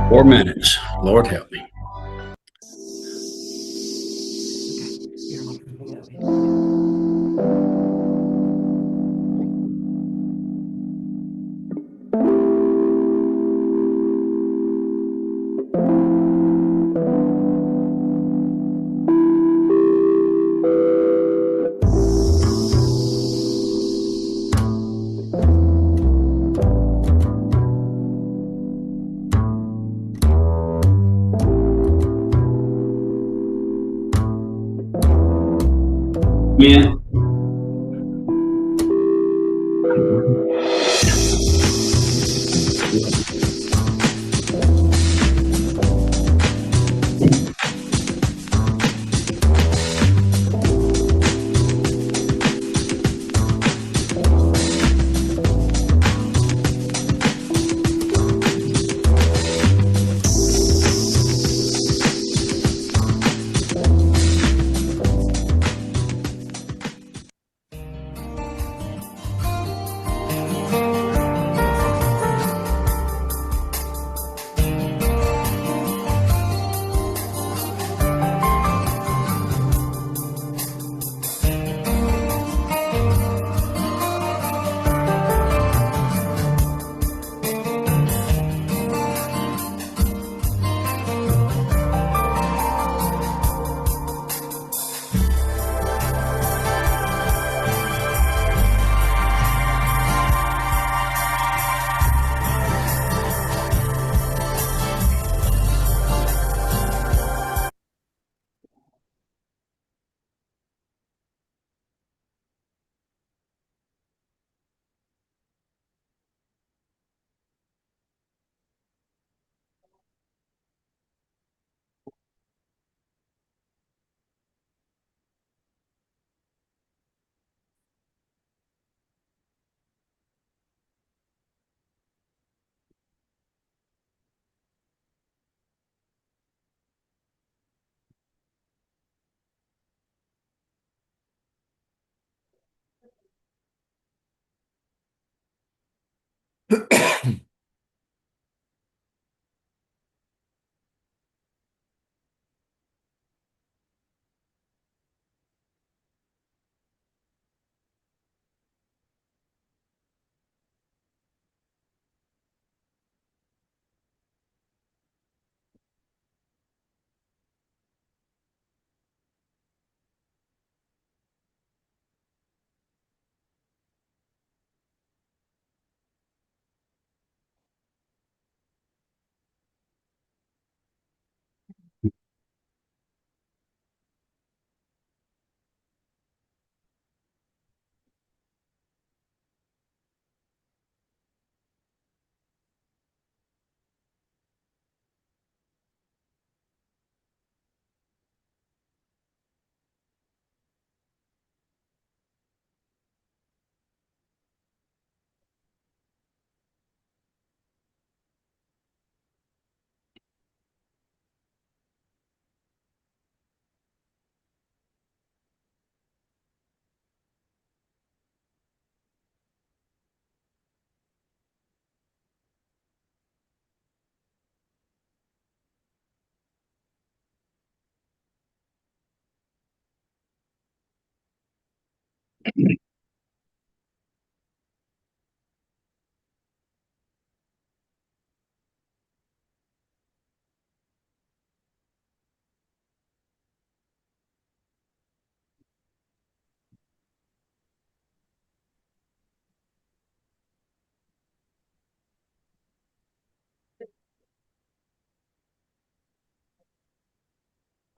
4 minutes. Lord help me. Yeah.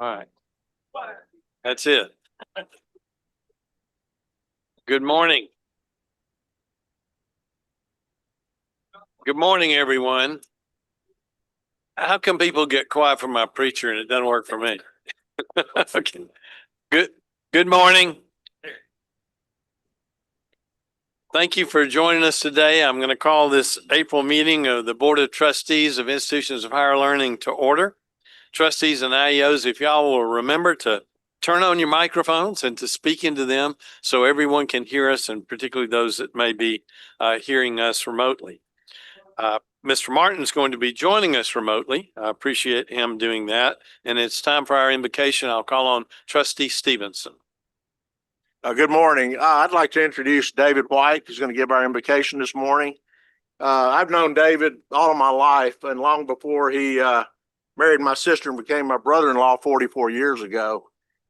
All right. That's it. Good morning. Good morning, everyone. How come people get quiet from my preacher and it doesn't work for me? Okay. Good morning. Thank you for joining us today. I'm going to call this April meeting of the Board of Trustees of Institutions of Higher Learning to order. Trustees and IEOs, if y'all will remember to turn on your microphones and to speak into them so everyone can hear us, and particularly those that may be hearing us remotely. Mr. Martin is going to be joining us remotely. I appreciate him doing that. And it's time for our invocation. I'll call on Trustee Stevenson. Good morning. I'd like to introduce David White, who's going to give our invocation this morning. I've known David all of my life, and long before he married my sister and became my brother-in-law 44 years ago.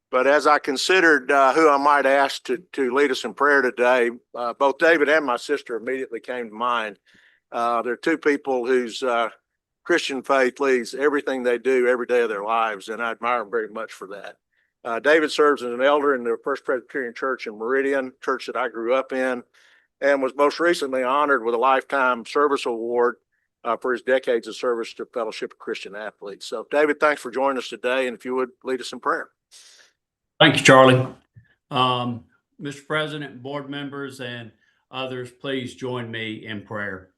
But as I considered who I might ask to lead us in prayer today, both David and my sister immediately came to mind. They're two people whose Christian faith leads everything they do every day of their lives, and I admire them very much for that. David serves as an elder in the First Presbyterian Church in Meridian, church that I grew up in, and was most recently honored with a Lifetime Service Award for his decades of service to Fellowship of Christian Athletes. So, David, thanks for joining us today, and if you would lead us in prayer. Thank you, Charlie. Mr. President, board members, and others, please join me in prayer.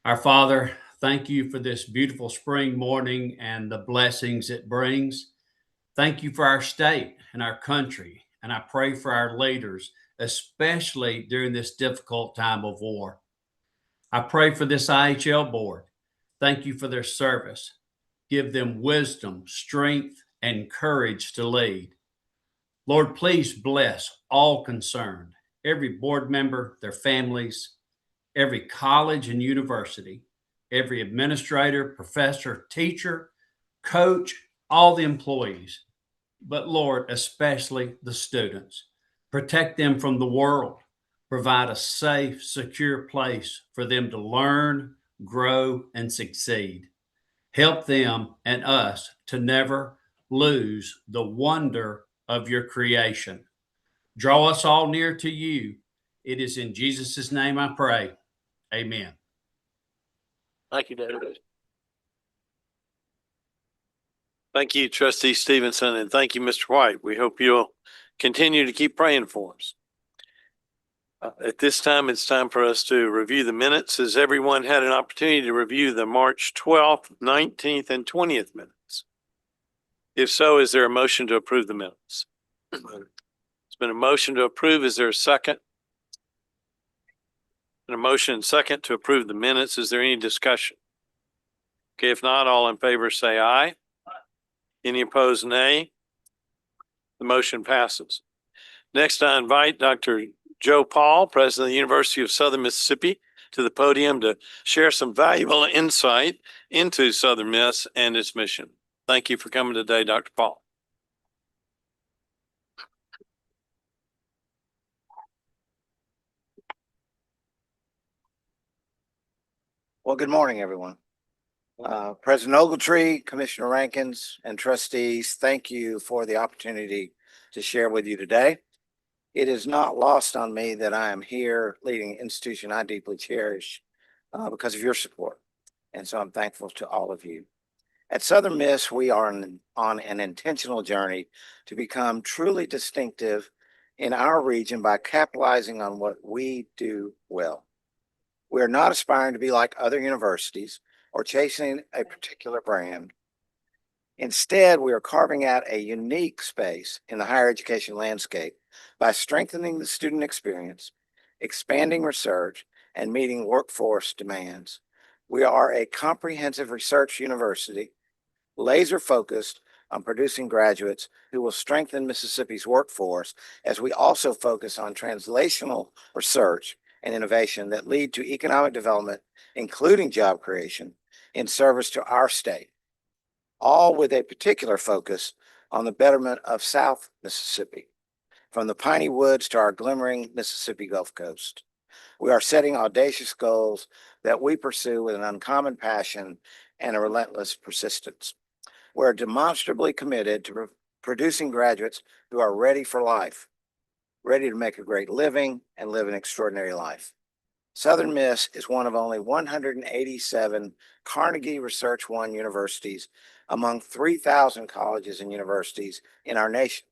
Our Father, thank you for this beautiful spring morning and the blessings it brings. Thank you for our state and our country, and I pray for our leaders, especially during this difficult time of war. I pray for this IHL board. Thank you for their service. Give them wisdom, strength, and courage to lead. Lord, please bless all concerned, every board member, their families, every college and university, every administrator, professor, teacher, coach, all the employees, but Lord, especially the students. Protect them from the world. Provide a safe, secure place for them to learn, grow, and succeed. Help them and us to never lose the wonder of your creation. Draw us all near to you. It is in Jesus' name I pray. Amen. Thank you, David. Thank you, Trustee Stevenson, and thank you, Mr. White. We hope you'll continue to keep praying for us. At this time, it's time for us to review the minutes. Has everyone had an opportunity to review the March 12th, 19th, and 20th minutes? If so, is there a motion to approve the minutes? It's been a motion to approve. Is there a second? And a motion and second to approve the minutes. Is there any discussion? Okay, if not, all in favor say aye. Any opposed, nay. The motion passes. Next, I invite Dr. Joe Paul, President of the University of Southern Mississippi, to the podium to share some valuable insight into Southern Miss and its mission. Thank you for coming today, Dr. Paul. Well, good morning, everyone. President Ogletree, Commissioner Rankins, and trustees, thank you for the opportunity to share with you today. It is not lost on me that I am here leading an institution I deeply cherish because of your support. And so I'm thankful to all of you. At Southern Miss, we are on an intentional journey to become truly distinctive in our region by capitalizing on what we do well. We are not aspiring to be like other universities or chasing a particular brand. Instead, we are carving out a unique space in the higher education landscape by strengthening the student experience, expanding research, and meeting workforce demands. We are a comprehensive research university, laser focused on producing graduates who will strengthen Mississippi's workforce, as we also focus on translational research and innovation that lead to economic development, including job creation, in service to our state, all with a particular focus on the betterment of South Mississippi, from the piney woods to our glimmering Mississippi Gulf Coast. We are setting audacious goals that we pursue with an uncommon passion and a relentless persistence. We're demonstrably committed to producing graduates who are ready for life, ready to make a great living and live an extraordinary life. Southern Miss is one of only 187 Carnegie Research One universities among 3,000 colleges and universities in our nation.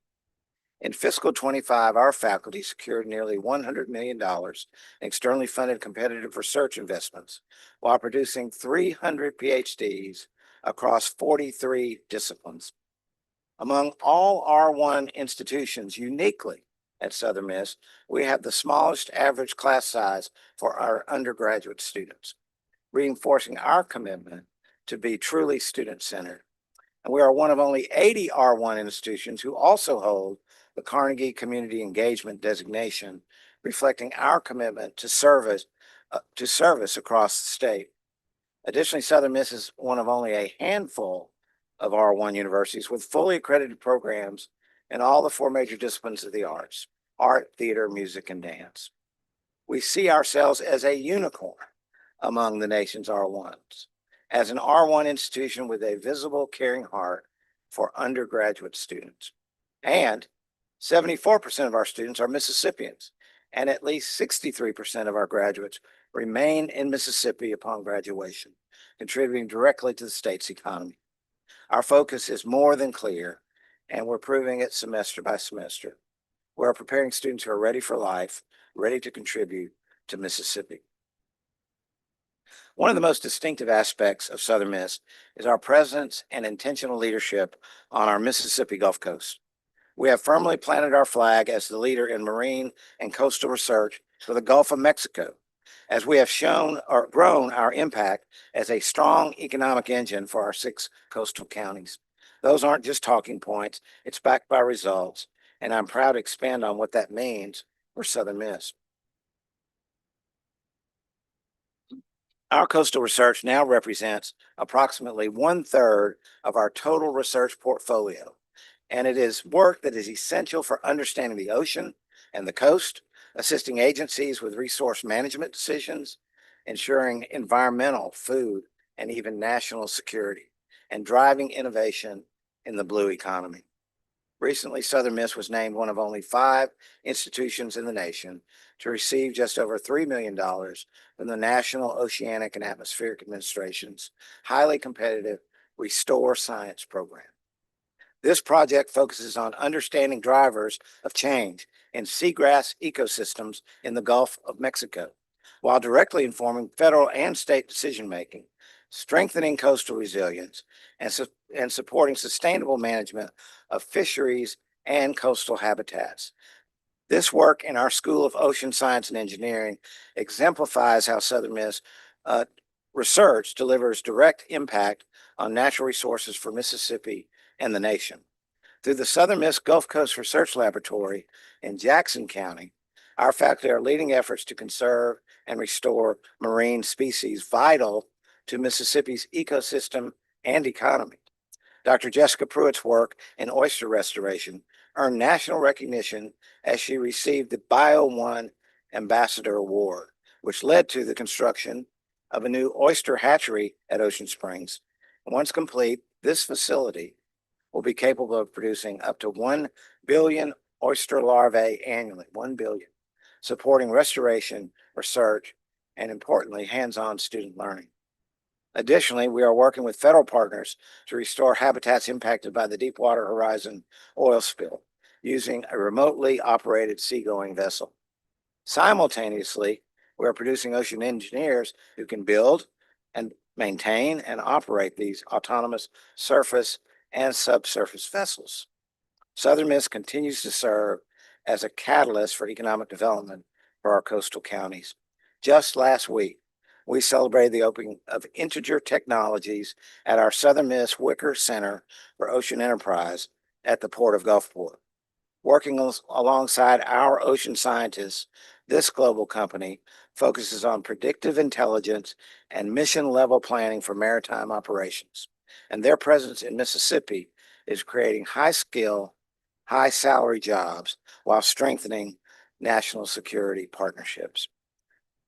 In fiscal 25, our faculty secured nearly $100 million in externally funded competitive research investments while producing 300 PhDs across 43 disciplines. Among all R1 institutions, uniquely at Southern Miss, we have the smallest average class size for our undergraduate students. reinforcing our commitment to be truly student-centered. And we are one of only 80 R1 institutions who also hold the Carnegie Community Engagement designation, reflecting our commitment to service across the state. Additionally, Southern Miss is one of only a handful of R1 universities with fully accredited programs in all the four major disciplines of the arts: art, theater, music, and dance. We see ourselves as a unicorn among the nation's R1s, as an R1 institution with a visible, caring heart for undergraduate students. And 74% of our students are Mississippians, and at least 63% of our graduates remain in Mississippi upon graduation, contributing directly to the state's economy. Our focus is more than clear, and we're proving it semester by semester. We're preparing students who are ready for life, ready to contribute to Mississippi. One of the most distinctive aspects of Southern Miss is our presence and intentional leadership on our Mississippi Gulf Coast. We have firmly planted our flag as the leader in marine and coastal research for the Gulf of Mexico, as we have shown or grown our impact as a strong economic engine for our 6 coastal counties. Those aren't just talking points, it's backed by results, and I'm proud to expand on what that means for Southern Miss. Our coastal research now represents approximately 1/3 of our total research portfolio, and it is work that is essential for understanding the ocean and the coast, assisting agencies with resource management decisions, ensuring environmental, food, and even national security, and driving innovation in the blue economy. Recently, Southern Miss was named one of only 5 institutions in the nation to receive just over $3 million from the National Oceanic and Atmospheric Administration's highly competitive Restore Science program. This project focuses on understanding drivers of change in seagrass ecosystems in the Gulf of Mexico, while directly informing federal and state decision-making, strengthening coastal resilience, and supporting sustainable management of fisheries and coastal habitats. This work in our School of Ocean Science and Engineering exemplifies how Southern Miss research delivers direct impact on natural resources for Mississippi and the nation. Through the Southern Miss Gulf Coast Research Laboratory in Jackson County, our faculty are leading efforts to conserve and restore marine species vital to Mississippi's ecosystem and economy. Dr. Jessica Pruitt's work in oyster restoration earned national recognition as she received the Bio1 Ambassador Award, which led to the construction of a new oyster hatchery at Ocean Springs. Once complete, this facility will be capable of producing up to 1 billion oyster larvae annually, 1 billion, supporting restoration, research, and importantly, hands-on student learning. Additionally, we are working with federal partners to restore habitats impacted by the Deepwater Horizon oil spill using a remotely operated seagoing vessel. Simultaneously, we are producing ocean engineers who can build and maintain and operate these autonomous surface and subsurface vessels. Southern Miss continues to serve as a catalyst for economic development for our coastal counties. Just last week, we celebrated the opening of Integer Technologies at our Southern Miss Wicker Center for Ocean Enterprise at the Port of Gulfport. Working alongside our ocean scientists, this global company focuses on predictive intelligence and mission-level planning for maritime operations, and their presence in Mississippi is creating high-skill, high-salary jobs while strengthening national security partnerships.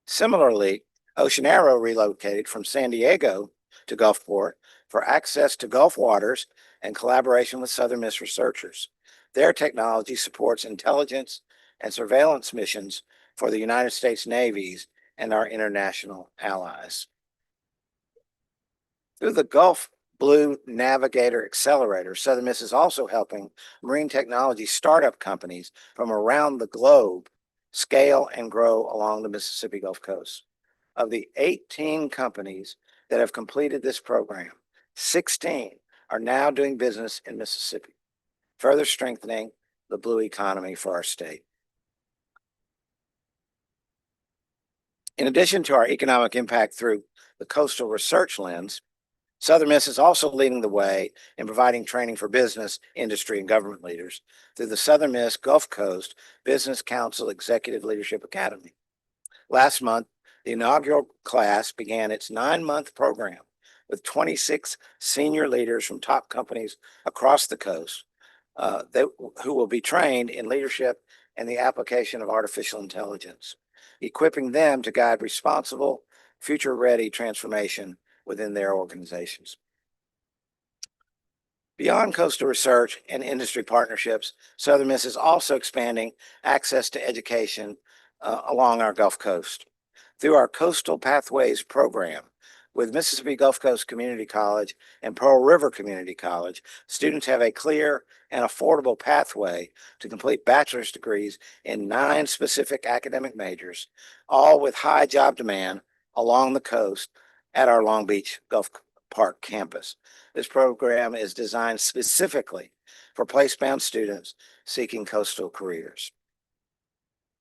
Similarly, Ocean Arrow relocated from San Diego to Gulfport for access to Gulf waters and collaboration with Southern Miss researchers. Their technology supports intelligence and surveillance missions for the United States navies and our international allies. Through the Gulf Blue Navigator Accelerator, Southern Miss is also helping marine technology startup companies from around the globe scale and grow along the Mississippi Gulf Coast. Of the 18 companies that have completed this program, 16 are now doing business in Mississippi, further strengthening the blue economy for our state. In addition to our economic impact through the coastal research lens, Southern Miss is also leading the way in providing training for business, industry, and government leaders through the Southern Miss Gulf Coast Business Council Executive Leadership Academy. Last month, the inaugural class began its 9-month program with 26 senior leaders from top companies across the coast who will be trained in leadership and the application of artificial intelligence, equipping them to guide responsible, future-ready transformation within their organizations. Beyond coastal research and industry partnerships, Southern Miss is also expanding access to education along our Gulf Coast. Through our Coastal Pathways program with Mississippi Gulf Coast Community College and Pearl River Community College, students have a clear and affordable pathway to complete bachelor's degrees in 9 specific academic majors, all with high job demand along the coast at our Long Beach Gulf Park campus. This program is designed specifically for place-bound students seeking coastal careers.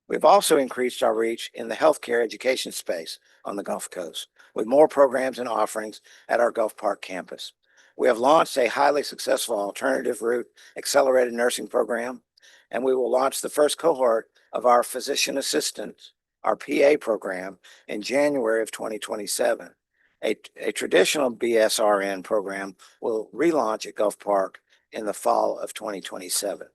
We've also increased our reach in the healthcare education space on the Gulf Coast with more programs and offerings at our Gulf Park campus. We have launched a highly successful alternative route accelerated nursing program, and we will launch the first cohort of our physician assistants, our PA program, in January of 2027. A traditional BSRN program will relaunch at Gulf Park in the fall of 2027.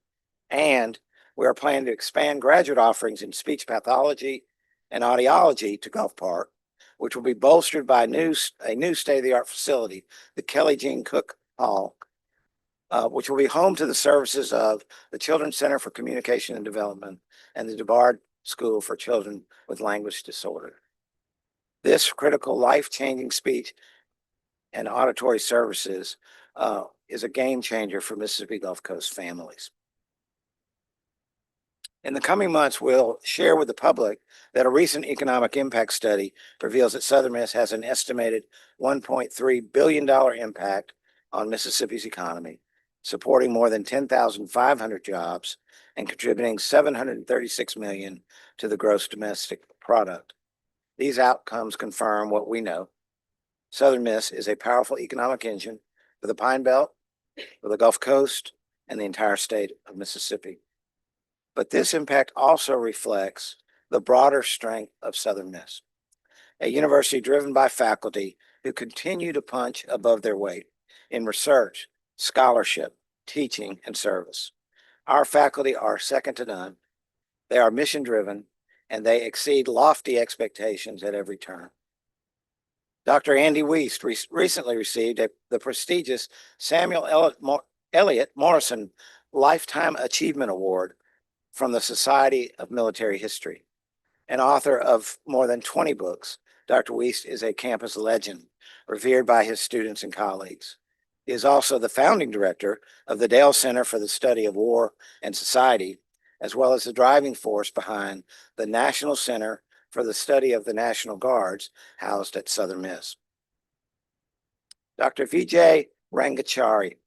And we are planning to expand graduate offerings in speech pathology and audiology to Gulf Park, which will be bolstered by a new state-of-the-art facility, the Kelly Jean Cook Hall, which will be home to the services of the Children's Center for Communication and Development and the DeBard School for Children with Language Disorder. This critical life-changing speech and auditory services is a game changer for Mississippi Gulf Coast families. In the coming months, we'll share with the public that a recent economic impact study reveals that Southern Miss has an estimated $1.3 billion impact on Mississippi's economy, supporting more than 10,500 jobs and contributing $736 million to the gross domestic product. These outcomes confirm what we know. Southern Miss is a powerful economic engine for the Pine Belt, for the Gulf Coast, and the entire state of Mississippi. But this impact also reflects the broader strength of Southern Miss, a university driven by faculty who continue to punch above their weight in research, scholarship, teaching, and service. Our faculty are second to none. They are mission-driven, and they exceed lofty expectations at every turn. Dr. Andy Wiest recently received the prestigious Samuel Eliot Morrison Lifetime Achievement Award from the Society of Military History. An author of more than 20 books, Dr. Wiest is a campus legend, revered by his students and colleagues. He is also the founding director of the Dale Center for the Study of War and Society, as well as the driving force behind the National Center for the Study of the National Guards, housed at Southern Miss. Dr. Vijay Rangachari,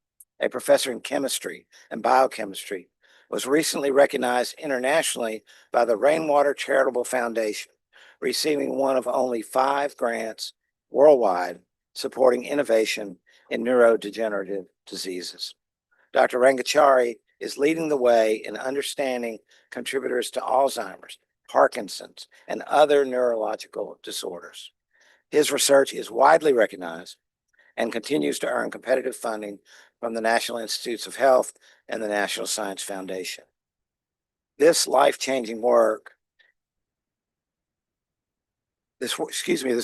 a professor in chemistry and biochemistry, was recently recognized internationally by the Rainwater Charitable Foundation, receiving one of only 5 grants worldwide supporting innovation in neurodegenerative diseases. Dr. Rangachari is leading the way in understanding contributors to Alzheimer's, Parkinson's, and other neurological disorders. His research is widely recognized and continues to earn competitive funding from the National Institutes of Health and the National Science Foundation. This life-changing work, this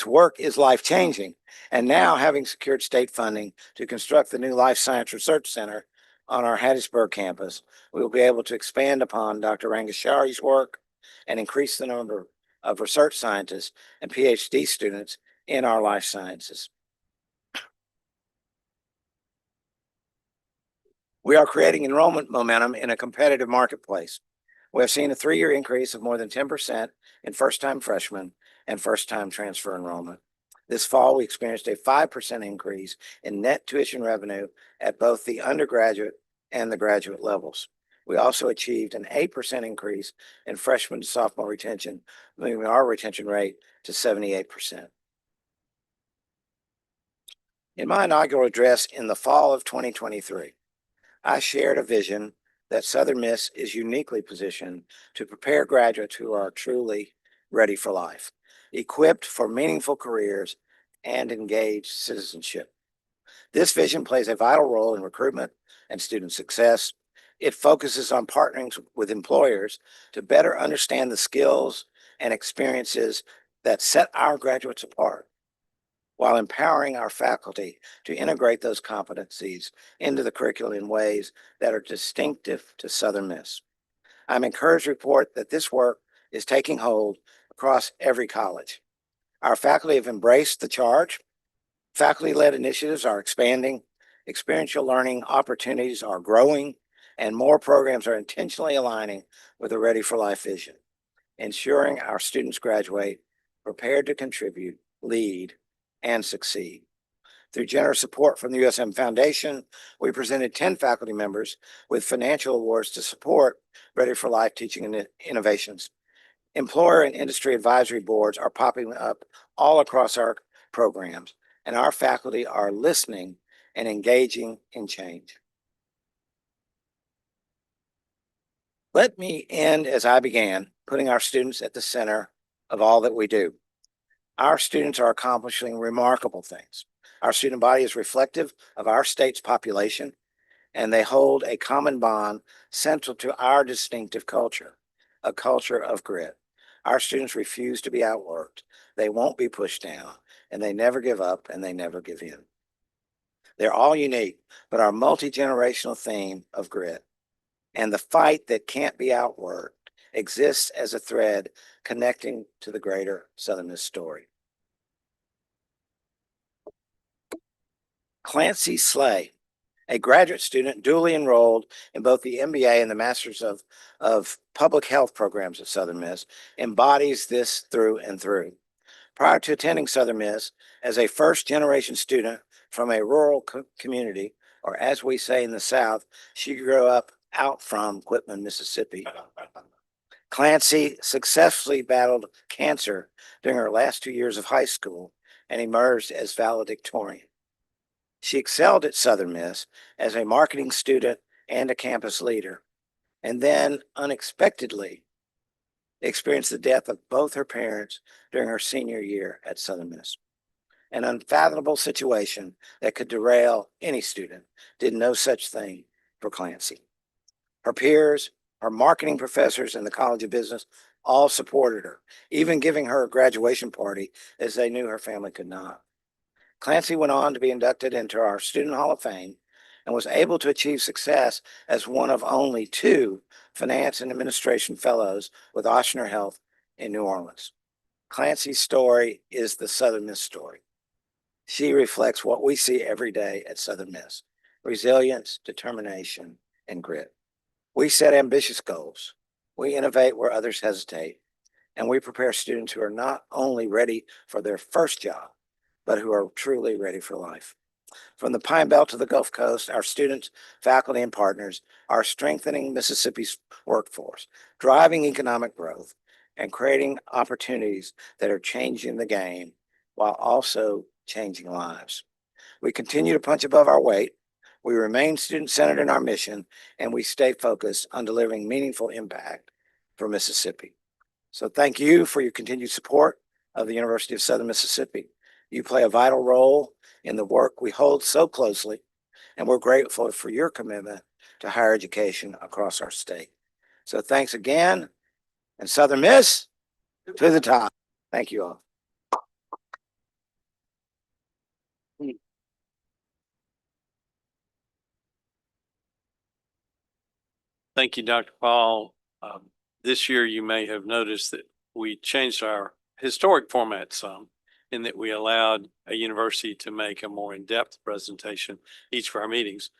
work is life-changing, and now having secured state funding to construct the new Life Science Research Center on our Hattiesburg campus, we will be able to expand upon Dr. Rangachari's work and increase the number of research scientists and PhD students in our life sciences. We are creating enrollment momentum in a competitive marketplace. We have seen a 3-year increase of more than 10% in first-time freshmen and first-time transfer enrollment. This fall, we experienced a 5% increase in net tuition revenue at both the undergraduate and the graduate levels. We also achieved an 8% increase in freshman to sophomore retention, moving our retention rate to 78%. In my inaugural address in the fall of 2023, I shared a vision that Southern Miss is uniquely positioned to prepare graduates who are truly ready for life, equipped for meaningful careers, and engaged citizenship. This vision plays a vital role in recruitment and student success. It focuses on partnering with employers to better understand the skills and experiences that set our graduates apart, while empowering our faculty to integrate those competencies into the curriculum in ways that are distinctive to Southern Miss. I'm encouraged to report that this work is taking hold across every college. Our faculty have embraced the charge. Faculty-led initiatives are expanding, experiential learning opportunities are growing, and more programs are intentionally aligning with the Ready for Life vision, ensuring our students graduate prepared to contribute, lead, and succeed. Through generous support from the USM Foundation, we presented 10 faculty members with financial awards to support Ready for Life teaching and innovations. Employer and industry advisory boards are popping up all across our programs, and our faculty are listening and engaging in change. Let me end as I began, putting our students at the center of all that we do. Our students are accomplishing remarkable things. Our student body is reflective of our state's population, and they hold a common bond central to our distinctive culture, a culture of grit. Our students refuse to be outworked. They won't be pushed down, and they never give up, and they never give in. They're all unique, but our multi-generational theme of grit and the fight that can't be outworked exists as a thread connecting to the greater Southern Miss story. Clancy Slay, a graduate student duly enrolled in both the MBA and the Masters of Public Health programs at Southern Miss, embodies this through and through. Prior to attending Southern Miss as a first-generation student from a rural community, or as we say in the South, she grew up out from Quitman, Mississippi. Clancy successfully battled cancer during her last 2 years of high school and emerged as valedictorian. She excelled at Southern Miss as a marketing student and a campus leader, and then unexpectedly experienced the death of both her parents during her senior year at Southern Miss. An unfathomable situation that could derail any student did no such thing for Clancy. Her peers, her marketing professors in the College of Business all supported her, even giving her a graduation party as they knew her family could not. Clancy went on to be inducted into our Student Hall of Fame and was able to achieve success as one of only 2 finance and administration fellows with Ochsner Health in New Orleans. Clancy's story is the Southern Miss story. She reflects what we see every day at Southern Miss: resilience, determination, and grit. We set ambitious goals. We innovate where others hesitate, and we prepare students who are not only ready for their first job, but who are truly ready for life. From the Pine Belt to the Gulf Coast, our students, faculty, and partners are strengthening Mississippi's workforce, driving economic growth, and creating opportunities that are changing the game while also changing lives. We continue to punch above our weight. We remain student-centered in our mission, and we stay focused on delivering meaningful impact for Mississippi. So thank you for your continued support of the University of Southern Mississippi. You play a vital role in the work we hold so closely, and we're grateful for your commitment to higher education across our state. So thanks again, and Southern Miss to the top. Thank you all. Thank you, Dr. Paul. This year, you may have noticed that we changed our historic format some, in that we allowed a university to make a more in-depth presentation each of our meetings.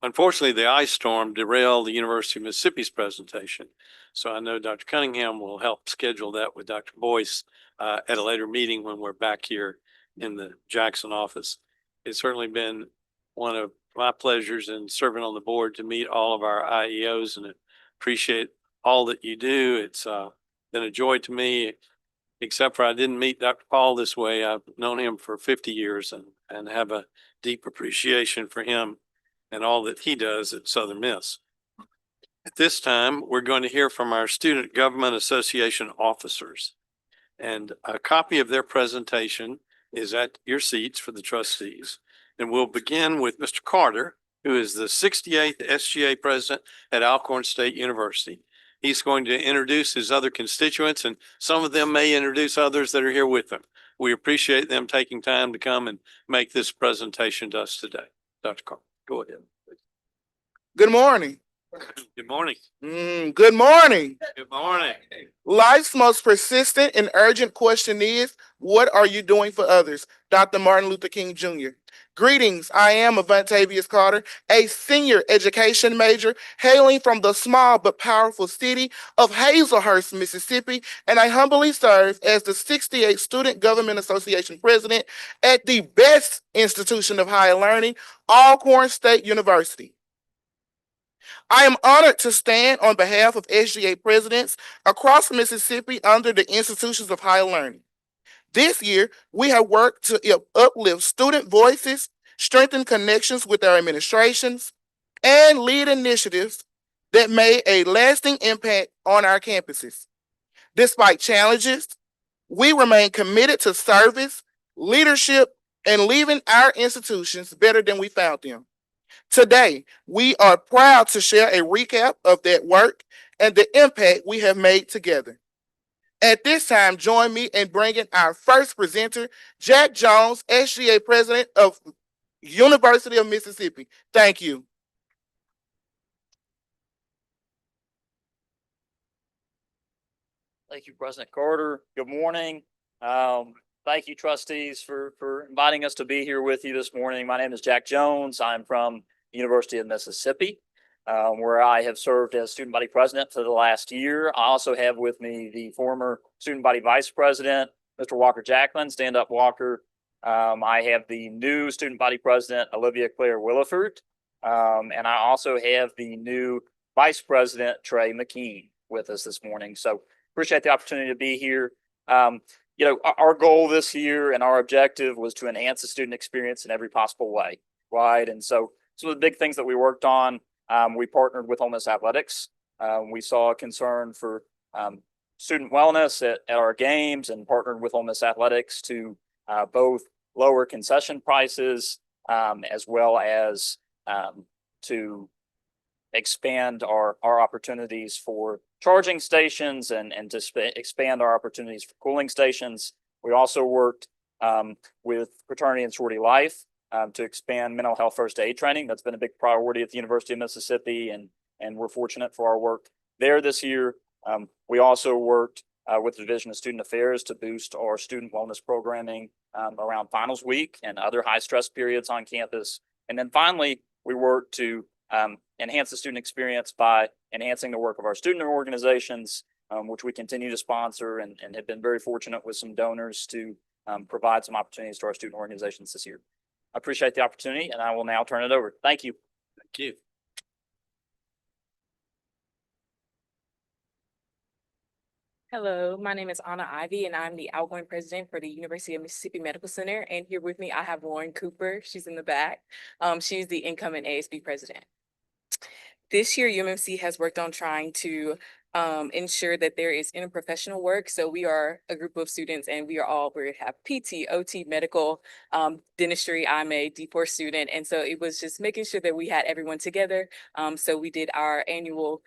Unfortunately, the ice storm derailed the University of Mississippi's presentation. So I know Dr. Cunningham will help schedule that with Dr. Boyce at a later meeting when we're back here in the Jackson office. It's certainly been one of my pleasures in serving on the board to meet all of our IEOs, and appreciate all that you do. It's been a joy to me, except for I didn't meet Dr. Paul this way. I've known him for 50 years and have a deep appreciation for him and all that he does at Southern Miss. At this time, we're going to hear from our Student Government Association officers. And a copy of their presentation is at your seats for the trustees. And we'll begin with Mr. Carter, who is the 68th SGA president at Alcorn State University. He's going to introduce his other constituents, and some of them may introduce others that are here with them. We appreciate them taking time to come and make this presentation to us today. Dr. Carter, go ahead. Good morning. Good morning. Good morning. Good morning. Life's most persistent and urgent question is, what are you doing for others? Dr. Martin Luther King Jr. Greetings, I am Avantavius Carter, a senior education major hailing from the small but powerful city of Hazelhurst, Mississippi, and I humbly serve as the 68th Student Government Association president at the best institution of higher learning, Alcorn State University. I am honored to stand on behalf of SGA presidents across Mississippi under the institutions of higher learning. This year, we have worked to uplift student voices, strengthen connections with our administrations, and lead initiatives that made a lasting impact on our campuses. Despite challenges, we remain committed to service, leadership, and leaving our institutions better than we found them. Today, we are proud to share a recap of that work and the impact we have made together. At this time, join me in bringing our first presenter, Jack Jones, SGA President of University of Mississippi. Thank you. Thank you, President Carter. Good morning. Thank you, trustees, for inviting us to be here with you this morning. My name is Jack Jones. I'm from University of Mississippi, where I have served as student body president for the last year. I also have with me the former student body vice president, Mr. Walker Jacklin. Stand up, Walker. I have the new student body president, Olivia Claire Williford. And I also have the new vice president, Trey McKean, with us this morning. So appreciate the opportunity to be here. Our goal this year and our objective was to enhance the student experience in every possible way, right? And so some of the big things that we worked on, we partnered with Ole Miss Athletics. We saw a concern for student wellness at our games and partnered with Ole Miss Athletics to both lower concession prices as well as to expand our opportunities for charging stations and to expand our opportunities for cooling stations. We also worked with Fraternity and Sorority Life to expand mental health first aid training. That's been a big priority at the University of Mississippi, and we're fortunate for our work there this year. We also worked with the Division of Student Affairs to boost our student wellness programming around finals week and other high stress periods on campus. And then finally, we worked to enhance the student experience by enhancing the work of our student organizations, which we continue to sponsor and have been very fortunate with some donors to provide some opportunities to our student organizations this year. I appreciate the opportunity, and I will now turn it over. Thank you. Thank you. Hello, my name is Anna Ivy, and I'm the outgoing president for the University of Mississippi Medical Center. And here with me, I have Lauren Cooper. She's in the back. She's the incoming ASB president. This year, UMMC has worked on trying to ensure that there is interprofessional work. So we are a group of students, and we have PT, OT, medical, dentistry. I'm a D4 student. And so it was just making sure that we had everyone together. So we did our annual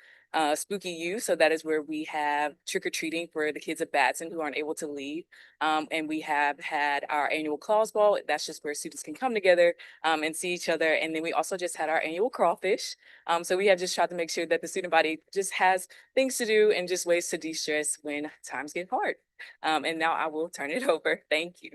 Spooky You. So that is where we have trick-or-treating for the kids of Batson who aren't able to leave. And we have had our annual Claus Ball. That's just where students can come together and see each other. And then we also just had our annual Crawfish. So we have just tried to make sure that the student body just has things to do and just ways to de-stress when times get hard. And now I will turn it over. Thank you.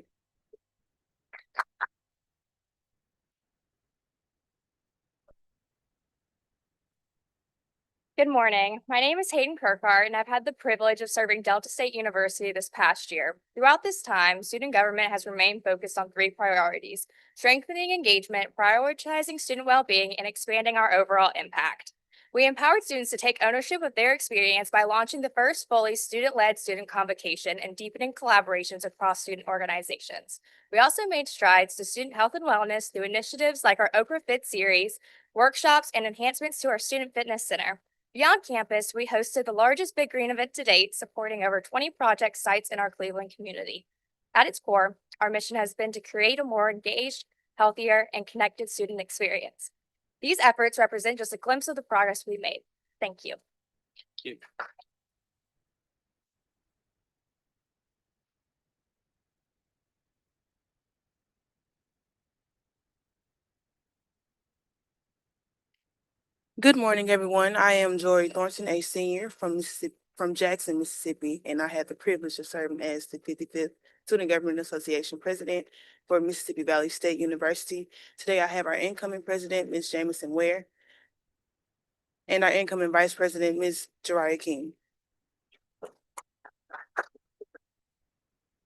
Good morning. My name is Hayden Kirkhart, and I've had the privilege of serving Delta State University this past year. Throughout this time, student government has remained focused on three priorities: strengthening engagement, prioritizing student well-being, and expanding our overall impact. We empowered students to take ownership of their experience by launching the first fully student-led student convocation and deepening collaborations across student organizations. We also made strides to student health and wellness through initiatives like our Oprah Fit series, workshops, and enhancements to our Student Fitness Center. Beyond campus, we hosted the largest Big Green event to date, supporting over 20 project sites in our Cleveland community. At its core, our mission has been to create a more engaged, healthier, and connected student experience. These efforts represent just a glimpse of the progress we made. Thank you. Good morning, everyone. I am Jory Thornton, a senior from Jackson, Mississippi, and I had the privilege of serving as the 55th Student Government Association President for Mississippi Valley State University. Today, I have our incoming president, Ms. Jamison Ware, and our incoming vice president, Ms. Jariah King.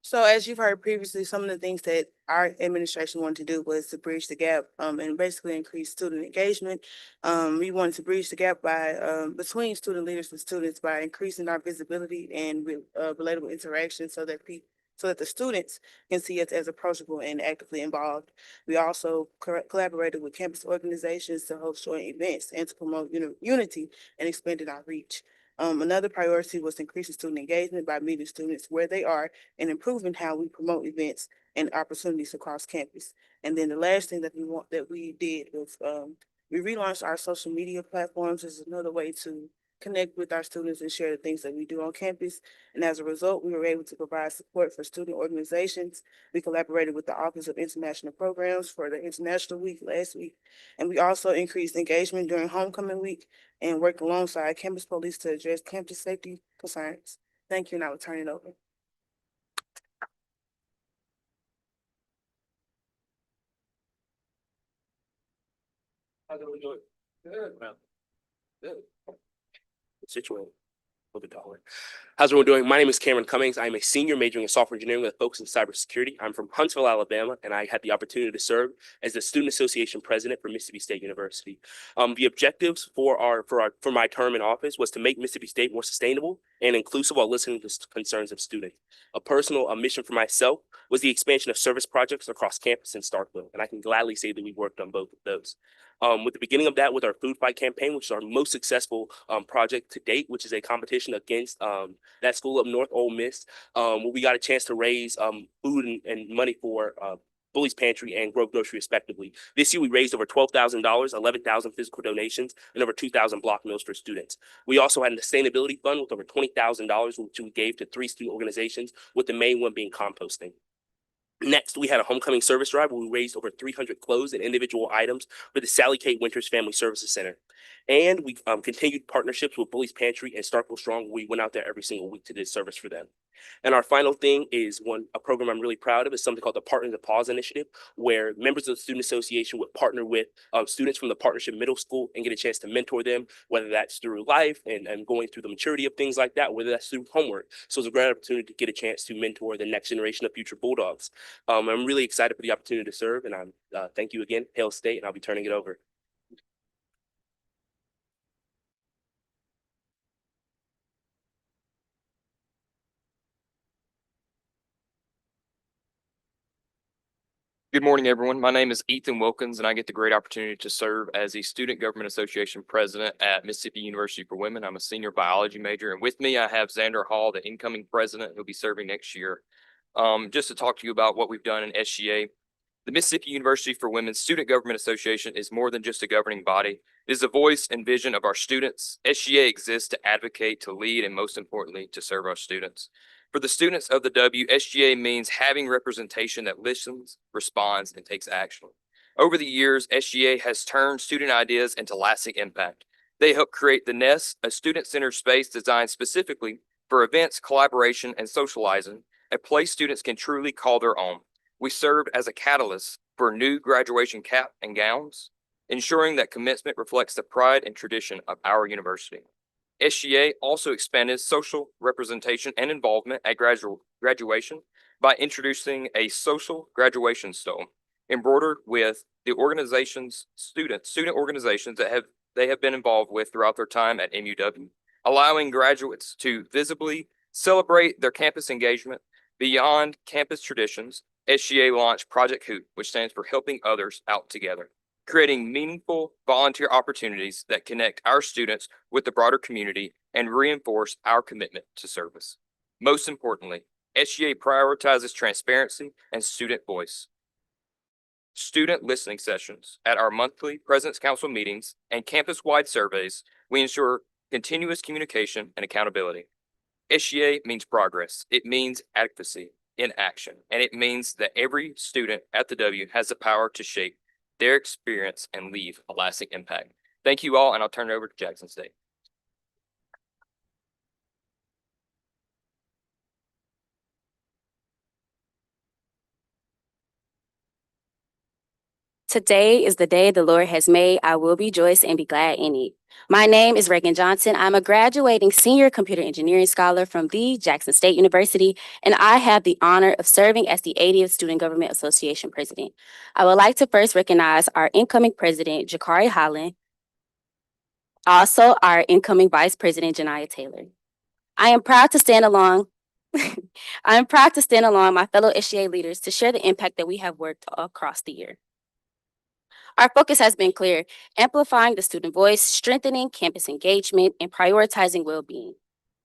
So as you've heard previously, some of the things that our administration wanted to do was to bridge the gap and basically increase student engagement. We wanted to bridge the gap by between student leaders and students by increasing our visibility and relatable interaction so that the students can see us as approachable and actively involved. We also collaborated with campus organizations to host joint events and to promote unity and expanded our reach. Another priority was increasing student engagement by meeting students where they are and improving how we promote events and opportunities across campus. And then the last thing that we did was we relaunched our social media platforms as another way to connect with our students and share the things that we do on campus. And as a result, we were able to provide support for student organizations. We collaborated with the Office of International Programs for the International Week last week. And we also increased engagement during homecoming week and worked alongside campus police to address campus safety concerns. Thank you, and I will turn it over. How's everyone doing? Good. Well, good. Situated. A little bit taller. How's everyone doing? My name is Cameron Cummings. I'm a senior majoring in software engineering with a focus in cybersecurity. I'm from Huntsville, Alabama, and I had the opportunity to serve as the Student Association President for Mississippi State University. The objectives for my term in office was to make Mississippi State more sustainable and inclusive while listening to concerns of students. A personal mission for myself was the expansion of service projects across campus in Starkville, and I can gladly say that we worked on both of those. With the beginning of that with our food fight campaign, which is our most successful project to date, which is a competition against that school up north, Ole Miss, where we got a chance to raise food and money for Bully's Pantry and Grove Grocery respectively. This year we raised over $12,000, 11,000 physical donations, and over 2,000 block meals for students. We also had a sustainability fund with over $20,000, which we gave to 3 student organizations, with the main one being composting. Next, we had a homecoming service drive where we raised over 300 clothes and individual items for the Sally Kate Winters Family Services Center. And we continued partnerships with Bully's Pantry and Starkville Strong. We went out there every single week to do service for them. And our final thing is a program I'm really proud of is something called the Partner to Pause Initiative, where members of the Student Association would partner with students from the Partnership Middle School and get a chance to mentor them, whether that's through life and going through the maturity of things like that, whether that's through homework. So it's a great opportunity to get a chance to mentor the next generation of future Bulldogs. I'm really excited for the opportunity to serve, and I'm thank you again, Hail State, and I'll be turning it over. Good morning, everyone. My name is Ethan Wilkins, and I get the great opportunity to serve as the Student Government Association President at Mississippi University for Women. I'm a senior biology major, and with me I have Xander Hall, the incoming president, who'll be serving next year. Just to talk to you about what we've done in SGA. The Mississippi University for Women's Student Government Association is more than just a governing body. It is the voice and vision of our students. SGA exists to advocate, to lead, and most importantly, to serve our students. For the students of the W, SGA means having representation that listens, responds, and takes action. Over the years, SGA has turned student ideas into lasting impact. They help create the Nest, a student-centered space designed specifically for events, collaboration, and socializing, a place students can truly call their own. We served as a catalyst for new graduation cap and gowns, ensuring that commencement reflects the pride and tradition of our university. SGA also expanded social representation and involvement at graduation by introducing a social graduation stole embroidered with the organization's student organizations that they have been involved with throughout their time at MUW, allowing graduates to visibly celebrate their campus engagement beyond campus traditions. SGA launched Project Hoop, which stands for Helping Others Out Together, creating meaningful volunteer opportunities that connect our students with the broader community and reinforce our commitment to service. Most importantly, SGA prioritizes transparency and student voice. Student listening sessions at our monthly President's Council meetings and campus-wide surveys, we ensure continuous communication and accountability. SGA means progress. It means advocacy in action, and it means that every student at the W has the power to shape their experience and leave a lasting impact. Thank you all, and I'll turn it over to Jackson State. Today is the day the Lord has made. I will rejoice and be glad in it. My name is Reagan Johnson. I'm a graduating senior computer engineering scholar from the Jackson State University, and I have the honor of serving as the 80th Student Government Association President. I would like to first recognize our incoming President, Jakari Holland, also our incoming Vice President, Janiyah Taylor. I am proud to stand along my fellow SGA leaders to share the impact that we have worked across the year. Our focus has been clear: amplifying the student voice, strengthening campus engagement, and prioritizing well-being.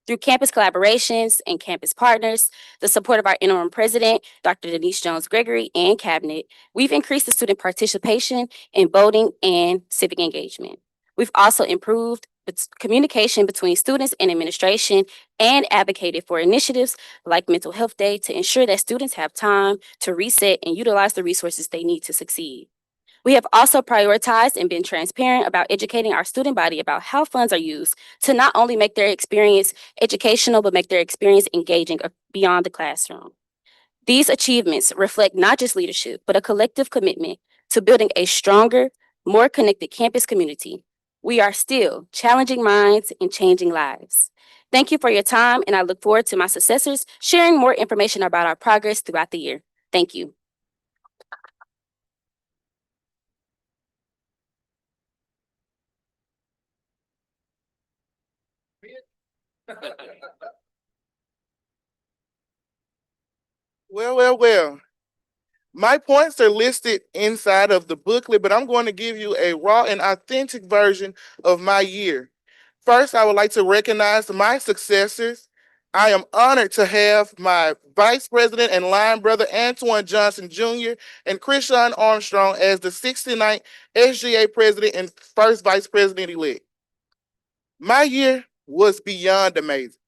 Through campus collaborations and campus partners, the support of our interim president, Dr. Denise Jones-Gregory, and cabinet, we've increased the student participation in voting and civic engagement. We've also improved communication between students and administration and advocated for initiatives like Mental Health Day to ensure that students have time to reset and utilize the resources they need to succeed. We have also prioritized and been transparent about educating our student body about how funds are used to not only make their experience educational, but make their experience engaging beyond the classroom. These achievements reflect not just leadership, but a collective commitment to building a stronger, more connected campus community. We are still challenging minds and changing lives. Thank you for your time, and I look forward to my successors sharing more information about our progress throughout the year. Thank you. Well. My points are listed inside of the booklet, but I'm going to give you a raw and authentic version of my year. First, I would like to recognize my successors. I am honored to have my Vice President and line brother Antoine Johnson Jr. and Krishan Armstrong as the 69th SGA President and first Vice President-elect. My year was beyond amazing.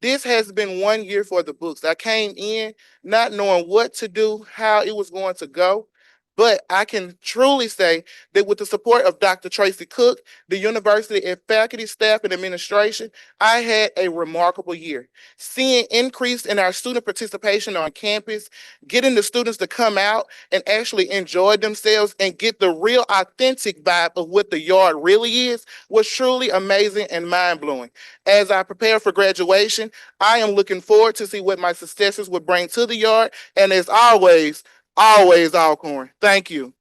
This has been 1 year for the books. I came in not knowing what to do, how it was going to go, but I can truly say that with the support of Dr. Tracy Cook, the university and faculty, staff, and administration, I had a remarkable year. Seeing increase in our student participation on campus, getting the students to come out and actually enjoy themselves and get the real authentic vibe of what the yard really is was truly amazing and mind-blowing. As I prepare for graduation, I am looking forward to see what my successors would bring to the yard, and as always Alcorn. Thank you.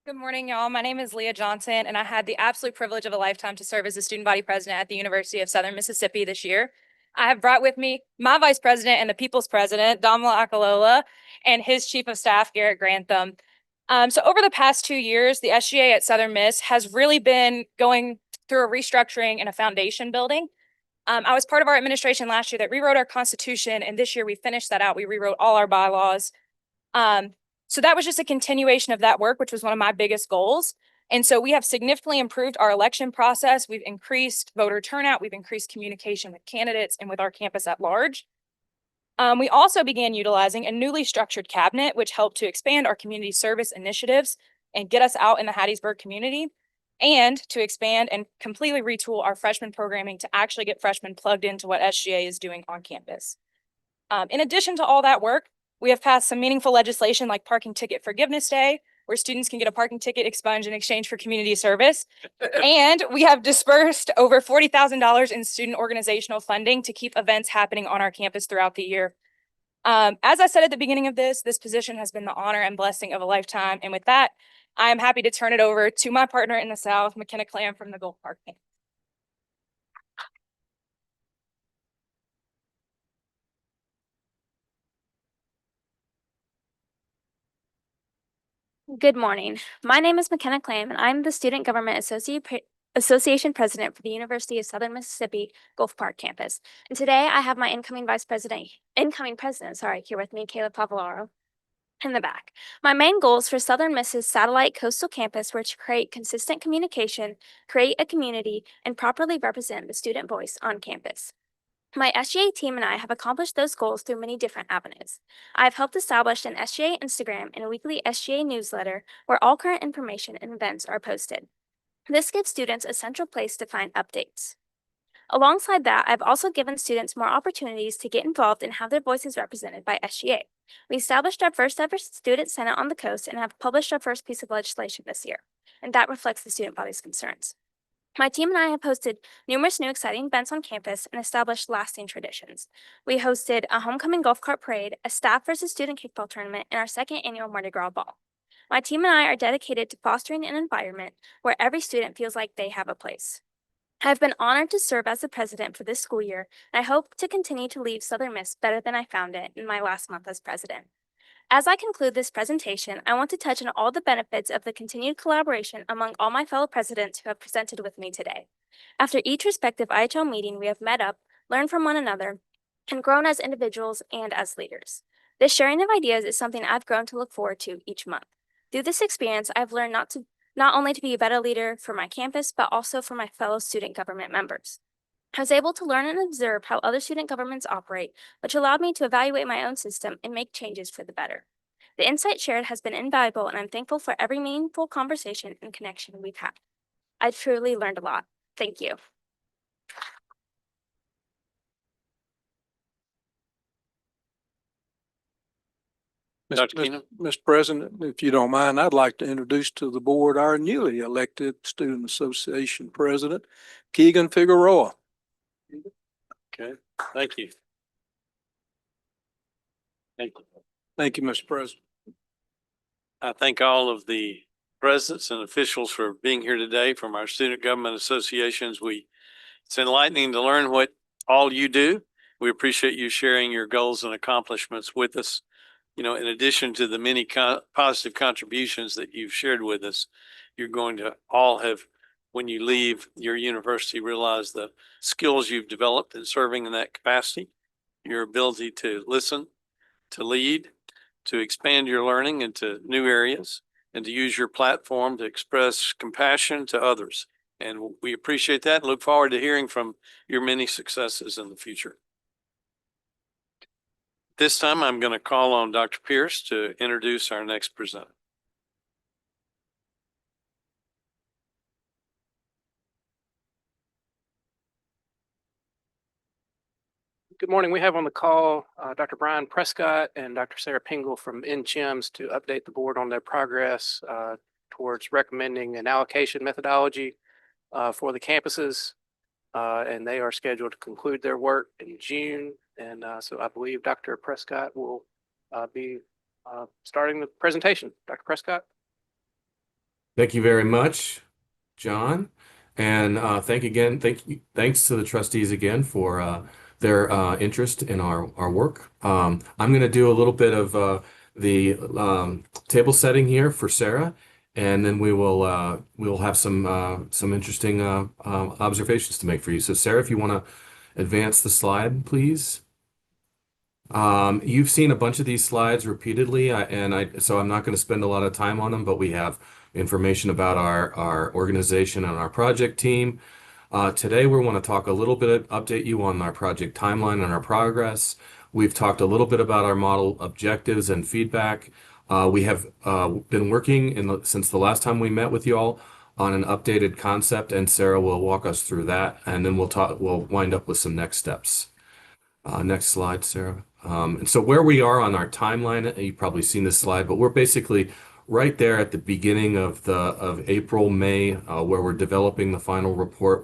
Good morning, y'all. My name is Leah Johnson, and I had the absolute privilege of a lifetime to serve as the student body president at the University of Southern Mississippi this year. I have brought with me my vice president and the people's president, Damla Akalola, and his chief of staff, Garrett Grantham. So over the past 2 years, the SGA at Southern Miss has really been going through a restructuring and a foundation building. I was part of our administration last year that rewrote our constitution, and this year we finished that out. We rewrote all our bylaws. So that was just a continuation of that work, which was one of my biggest goals. And so we have significantly improved our election process. We've increased voter turnout. We've increased communication with candidates and with our campus at large. We also began utilizing a newly structured cabinet, which helped to expand our community service initiatives and get us out in the Hattiesburg community, and to expand and completely retool our freshman programming to actually get freshmen plugged into what SGA is doing on campus. In addition to all that work, we have passed some meaningful legislation like Parking Ticket Forgiveness Day, where students can get a parking ticket expunged in exchange for community service. And we have dispersed over $40,000 in student organizational funding to keep events happening on our campus throughout the year. As I said at the beginning of this position has been the honor and blessing of a lifetime. And with that, I am happy to turn it over to my partner in the South, McKenna Clam from the Gulf Park. Good morning. My name is McKenna Clam, and I'm the Student Government Association President for the University of Southern Mississippi Gulf Park campus. And today I have my incoming president, here with me, Caleb Pavolaro, in the back. My main goals for Southern Miss's satellite coastal campus were to create consistent communication, create a community, and properly represent the student voice on campus. My SGA team and I have accomplished those goals through many different avenues. I have helped establish an SGA Instagram and a weekly SGA newsletter where all current information and events are posted. This gives students a central place to find updates. Alongside that, I've also given students more opportunities to get involved and have their voices represented by SGA. We established our first ever student senate on the coast and have published our first piece of legislation this year, and that reflects the student body's concerns. My team and I have hosted numerous new exciting events on campus and established lasting traditions. We hosted a homecoming golf cart parade, a staff versus student kickball tournament, and our second annual Mardi Gras ball. My team and I are dedicated to fostering an environment where every student feels like they have a place. I have been honored to serve as the president for this school year, and I hope to continue to leave Southern Miss better than I found it in my last month as president. As I conclude this presentation, I want to touch on all the benefits of the continued collaboration among all my fellow presidents who have presented with me today. After each respective IHL meeting, we have met up, learned from one another, and grown as individuals and as leaders. This sharing of ideas is something I've grown to look forward to each month. Through this experience, I've learned not only to be a better leader for my campus, but also for my fellow student government members. I was able to learn and observe how other student governments operate, which allowed me to evaluate my own system and make changes for the better. The insight shared has been invaluable, and I'm thankful for every meaningful conversation and connection we've had. I've truly learned a lot. Thank you. Mr. President, if you don't mind, I'd like to introduce to the board our newly elected Student Association President, Keegan Figueroa. Okay, thank you. Thank you. Thank you, Mr. President. I thank all of the presidents and officials for being here today from our student government associations. It's enlightening to learn what all you do. We appreciate you sharing your goals and accomplishments with us. You know, in addition to the many positive contributions that you've shared with us, you're going to all have, when you leave your university, realize the skills you've developed in serving in that capacity, your ability to listen, to lead, to expand your learning into new areas, and to use your platform to express compassion to others. And we appreciate that and look forward to hearing from your many successes in the future. This time, I'm going to call on Dr. Pierce to introduce our next presenter. Good morning. We have on the call Dr. Brian Prescott and Dr. Sarah Pingle from NCHIMS to update the board on their progress towards recommending an allocation methodology for the campuses. And they are scheduled to conclude their work in June. And so I believe Dr. Prescott will be starting the presentation. Dr. Prescott. Thank you very much, John. And thanks to the trustees again for their interest in our work. I'm going to do a little bit of the table setting here for Sarah, and then we'll have some interesting observations to make for you. So Sarah, if you want to advance the slide, please. You've seen a bunch of these slides repeatedly, so I'm not going to spend a lot of time on them, but we have information about our organization and our project team. Today, we want to talk a little bit, update you on our project timeline and our progress. We've talked a little bit about our model objectives and feedback. We have been working since the last time we met with you all on an updated concept, and Sarah will walk us through that, and then we'll wind up with some next steps. Next slide, Sarah. And so where we are on our timeline, you've probably seen this slide, but we're basically right there at the beginning of April, May, where we're developing the final report.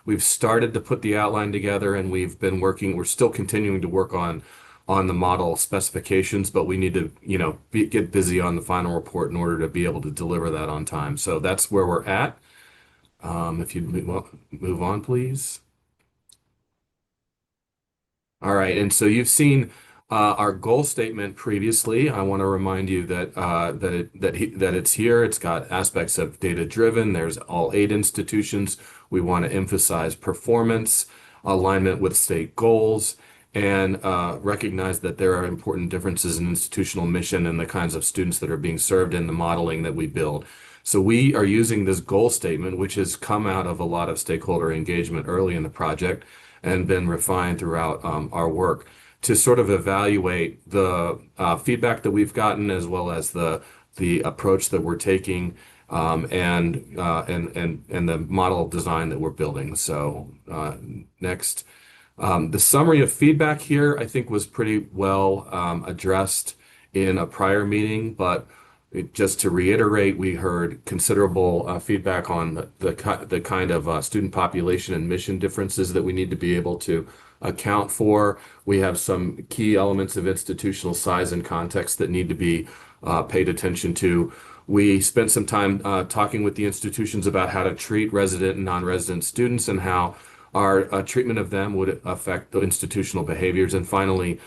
We've started to put the outline together, and we're still continuing to work on the model specifications, but we need to, get busy on the final report in order to be able to deliver that on time. So that's where we're at. If you move on, please. All right, and so you've seen our goal statement previously. I want to remind you that it's here. It's got aspects of data driven. There's all 8 institutions. We want to emphasize performance, alignment with state goals, and recognize that there are important differences in institutional mission and the kinds of students that are being served in the modeling that we build. So we are using this goal statement, which has come out of a lot of stakeholder engagement early in the project and been refined throughout our work to sort of evaluate the feedback that we've gotten, as well as the approach that we're taking, and the model design that we're building. So next. The summary of feedback here, I think, was pretty well addressed in a prior meeting, but just to reiterate, we heard considerable feedback on the kind of student population and mission differences that we need to be able to account for. We have some key elements of institutional size and context that need to be paid attention to. We spent some time talking with the institutions about how to treat resident and non-resident students and how our treatment of them would affect the institutional behaviors. And finally,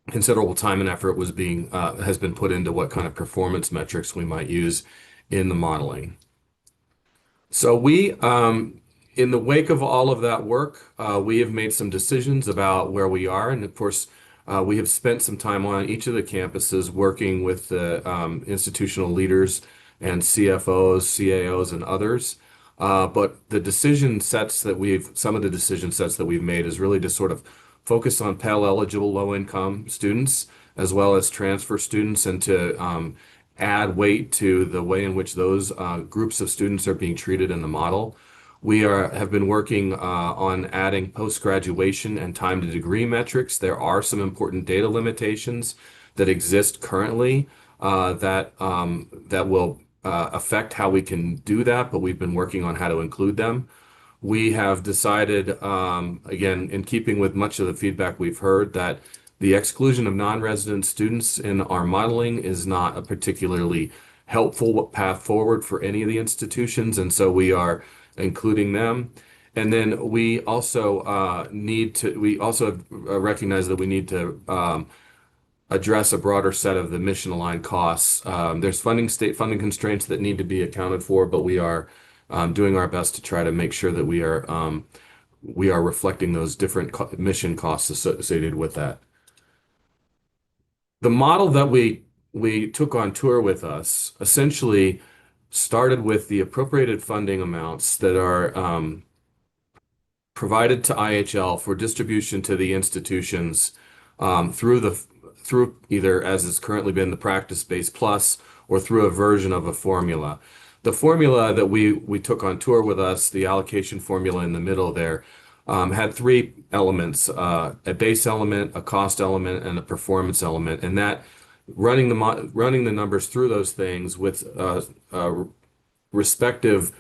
considerable time and effort has been put into what kind of performance metrics we might use in the modeling. So in the wake of all of that work, we have made some decisions about where we are. And of course, we have spent some time on each of the campuses working with the institutional leaders and CFOs, CAOs, and others. But some of the decision sets that we've made is really to sort of focus on Pell eligible low-income students, as well as transfer students, and to add weight to the way in which those groups of students are being treated in the model. We have been working on adding post-graduation and time to degree metrics. There are some important data limitations that exist currently that will affect how we can do that, but we've been working on how to include them. We have decided, again, in keeping with much of the feedback we've heard, that the exclusion of non-resident students in our modeling is not a particularly helpful path forward for any of the institutions, and so we are including them. And then we also recognize that we need to address a broader set of the mission aligned costs. There's state funding constraints that need to be accounted for, but we are doing our best to try to make sure that we are reflecting those different mission costs associated with that. The model that we took on tour with us essentially started with the appropriated funding amounts that are provided to IHL for distribution to the institutions through either, as has currently been the practice-based plus, or through a version of a formula. The formula that we took on tour with us, the allocation formula in the middle there, had 3 elements: a base element, a cost element, and a performance element. And that running the numbers through those things with respective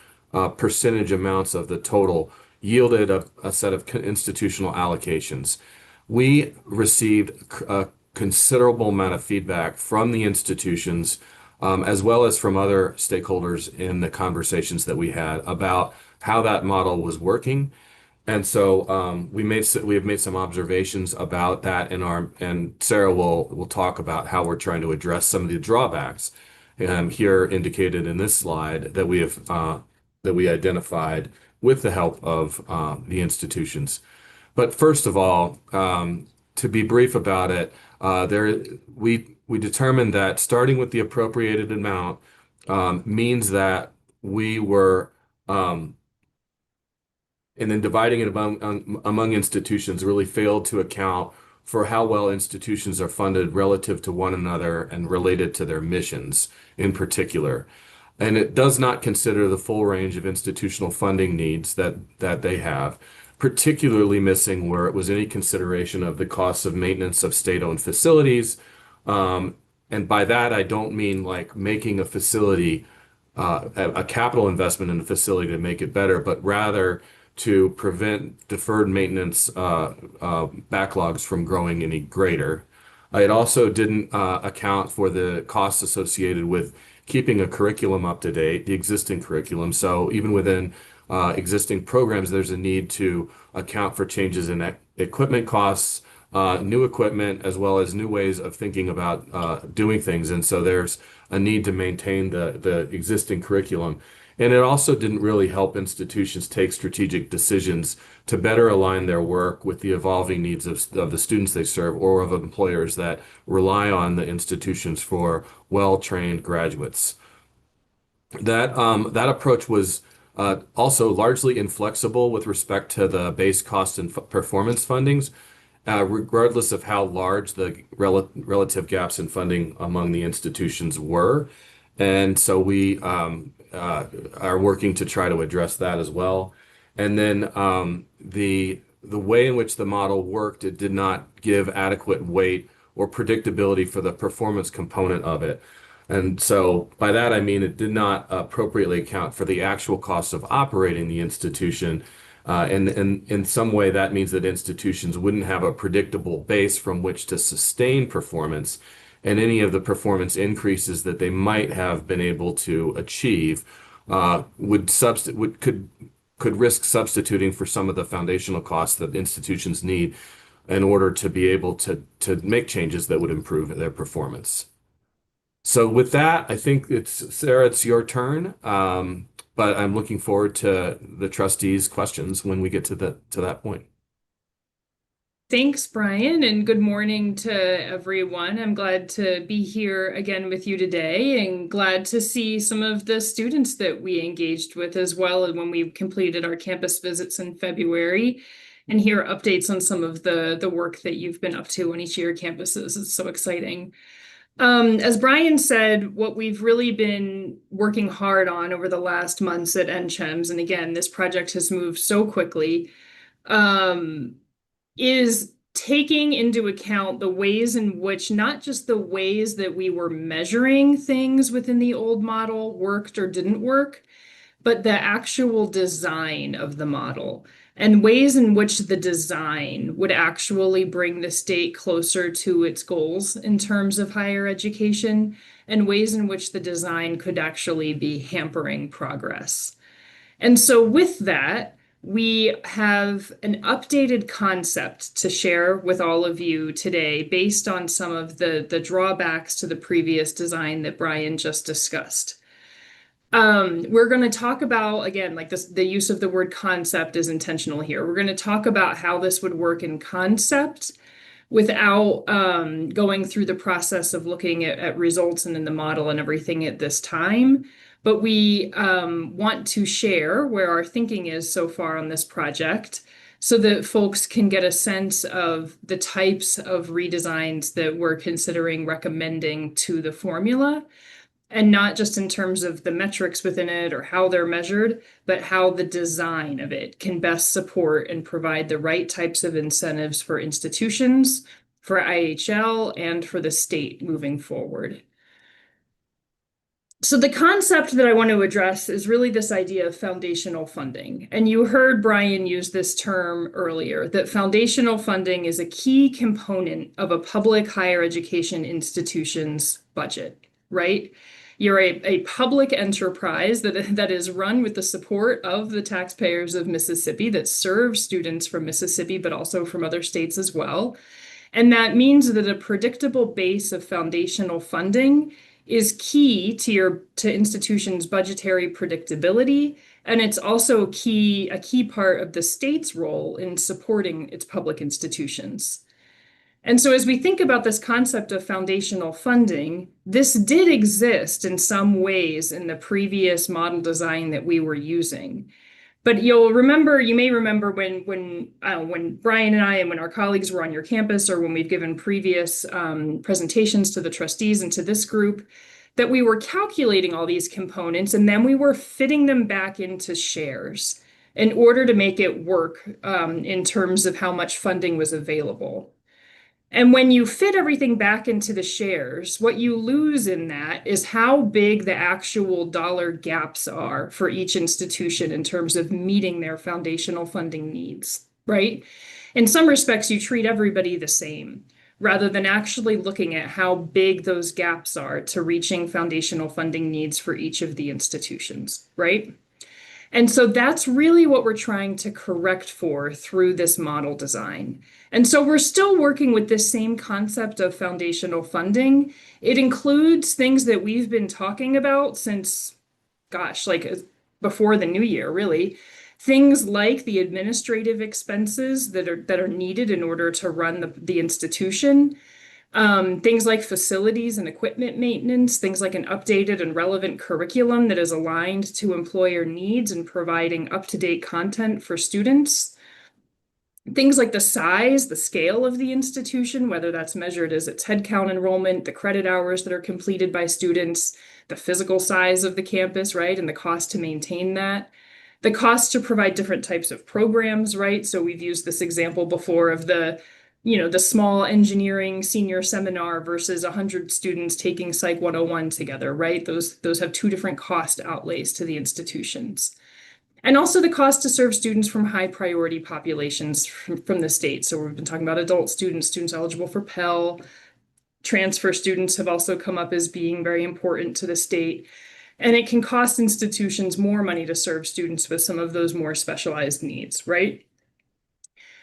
percentage amounts of the total yielded a set of institutional allocations. We received a considerable amount of feedback from the institutions, as well as from other stakeholders in the conversations that we had about how that model was working. And so we have made some observations about that and Sarah will talk about how we're trying to address some of the drawbacks here indicated in this slide that we identified with the help of the institutions. But first of all, to be brief about it, we determined that starting with the appropriated amount means that we were and then dividing it among institutions really failed to account for how well institutions are funded relative to one another and related to their missions in particular. And it does not consider the full range of institutional funding needs that they have, particularly missing where it was any consideration of the costs of maintenance of state-owned facilities, And by that, I don't mean like making a facility, a capital investment in a facility to make it better, but rather to prevent deferred maintenance backlogs from growing any greater. It also didn't account for the costs associated with keeping a curriculum up to date, the existing curriculum. So even within existing programs, there's a need to account for changes in equipment costs, new equipment, as well as new ways of thinking about doing things. And so there's a need to maintain the existing curriculum. And it also didn't really help institutions take strategic decisions to better align their work with the evolving needs of the students they serve or of employers that rely on the institutions for well-trained graduates. That approach was also largely inflexible with respect to the base cost and performance fundings, regardless of how large the relative gaps in funding among the institutions were. And so we are working to try to address that as well. And then the way in which the model worked, it did not give adequate weight or predictability for the performance component of it. And so by that, I mean it did not appropriately account for the actual cost of operating the institution. And in some way, that means that institutions wouldn't have a predictable base from which to sustain performance. And any of the performance increases that they might have been able to achieve could risk substituting for some of the foundational costs that institutions need in order to be able to make changes that would improve their performance. So with that, I think Sarah, it's your turn. But I'm looking forward to the trustees' questions when we get to that point. Thanks, Brian, and good morning to everyone. I'm glad to be here again with you today and glad to see some of the students that we engaged with as well when we completed our campus visits in February and hear updates on some of the work that you've been up to on each of your campuses. It's so exciting. As Brian said, what we've really been working hard on over the last months at NCHEMS, and again, this project has moved so quickly, is taking into account the ways in which not just the ways that we were measuring things within the old model worked or didn't work, but the actual design of the model and ways in which the design would actually bring the state closer to its goals in terms of higher education and ways in which the design could actually be hampering progress. And so with that, we have an updated concept to share with all of you today based on some of the drawbacks to the previous design that Brian just discussed. We're going to talk about, again, like this, the use of the word concept is intentional here. We're going to talk about how this would work in concept without going through the process of looking at results and in the model and everything at this time. But we want to share where our thinking is so far on this project so that folks can get a sense of the types of redesigns that we're considering recommending to the formula. And not just in terms of the metrics within it or how they're measured, but how the design of it can best support and provide the right types of incentives for institutions, for IHL, and for the state moving forward. So the concept that I want to address is really this idea of foundational funding. And you heard Brian use this term earlier, that foundational funding is a key component of a public higher education institution's budget, right? You're a public enterprise that is run with the support of the taxpayers of Mississippi that serve students from Mississippi, but also from other states as well. And that means that a predictable base of foundational funding is key to institutions' budgetary predictability, and it's also a key part of the state's role in supporting its public institutions. And so as we think about this concept of foundational funding, this did exist in some ways in the previous model design that we were using. But you may remember when Brian and I and when our colleagues were on your campus or when we've given previous presentations to the trustees and to this group, that we were calculating all these components and then we were fitting them back into shares in order to make it work in terms of how much funding was available. And when you fit everything back into the shares, what you lose in that is how big the actual dollar gaps are for each institution in terms of meeting their foundational funding needs, right? In some respects, you treat everybody the same rather than actually looking at how big those gaps are to reaching foundational funding needs for each of the institutions, right? And so that's really what we're trying to correct for through this model design. And so we're still working with this same concept of foundational funding. It includes things that we've been talking about since, gosh, like before the new year, really. Things like the administrative expenses that are needed in order to run the institution. Things like facilities and equipment maintenance, things like an updated and relevant curriculum that is aligned to employer needs and providing up-to-date content for students. Things like the size, the scale of the institution, whether that's measured as its headcount enrollment, the credit hours that are completed by students, the physical size of the campus, right, and the cost to maintain that. The cost to provide different types of programs, right? So we've used this example before of the small engineering senior seminar versus 100 students taking Psych 101 together, right? Those have two different cost outlays to the institutions. And also the cost to serve students from high priority populations from the state. So we've been talking about adult students, students eligible for Pell. Transfer students have also come up as being very important to the state. And it can cost institutions more money to serve students with some of those more specialized needs, right?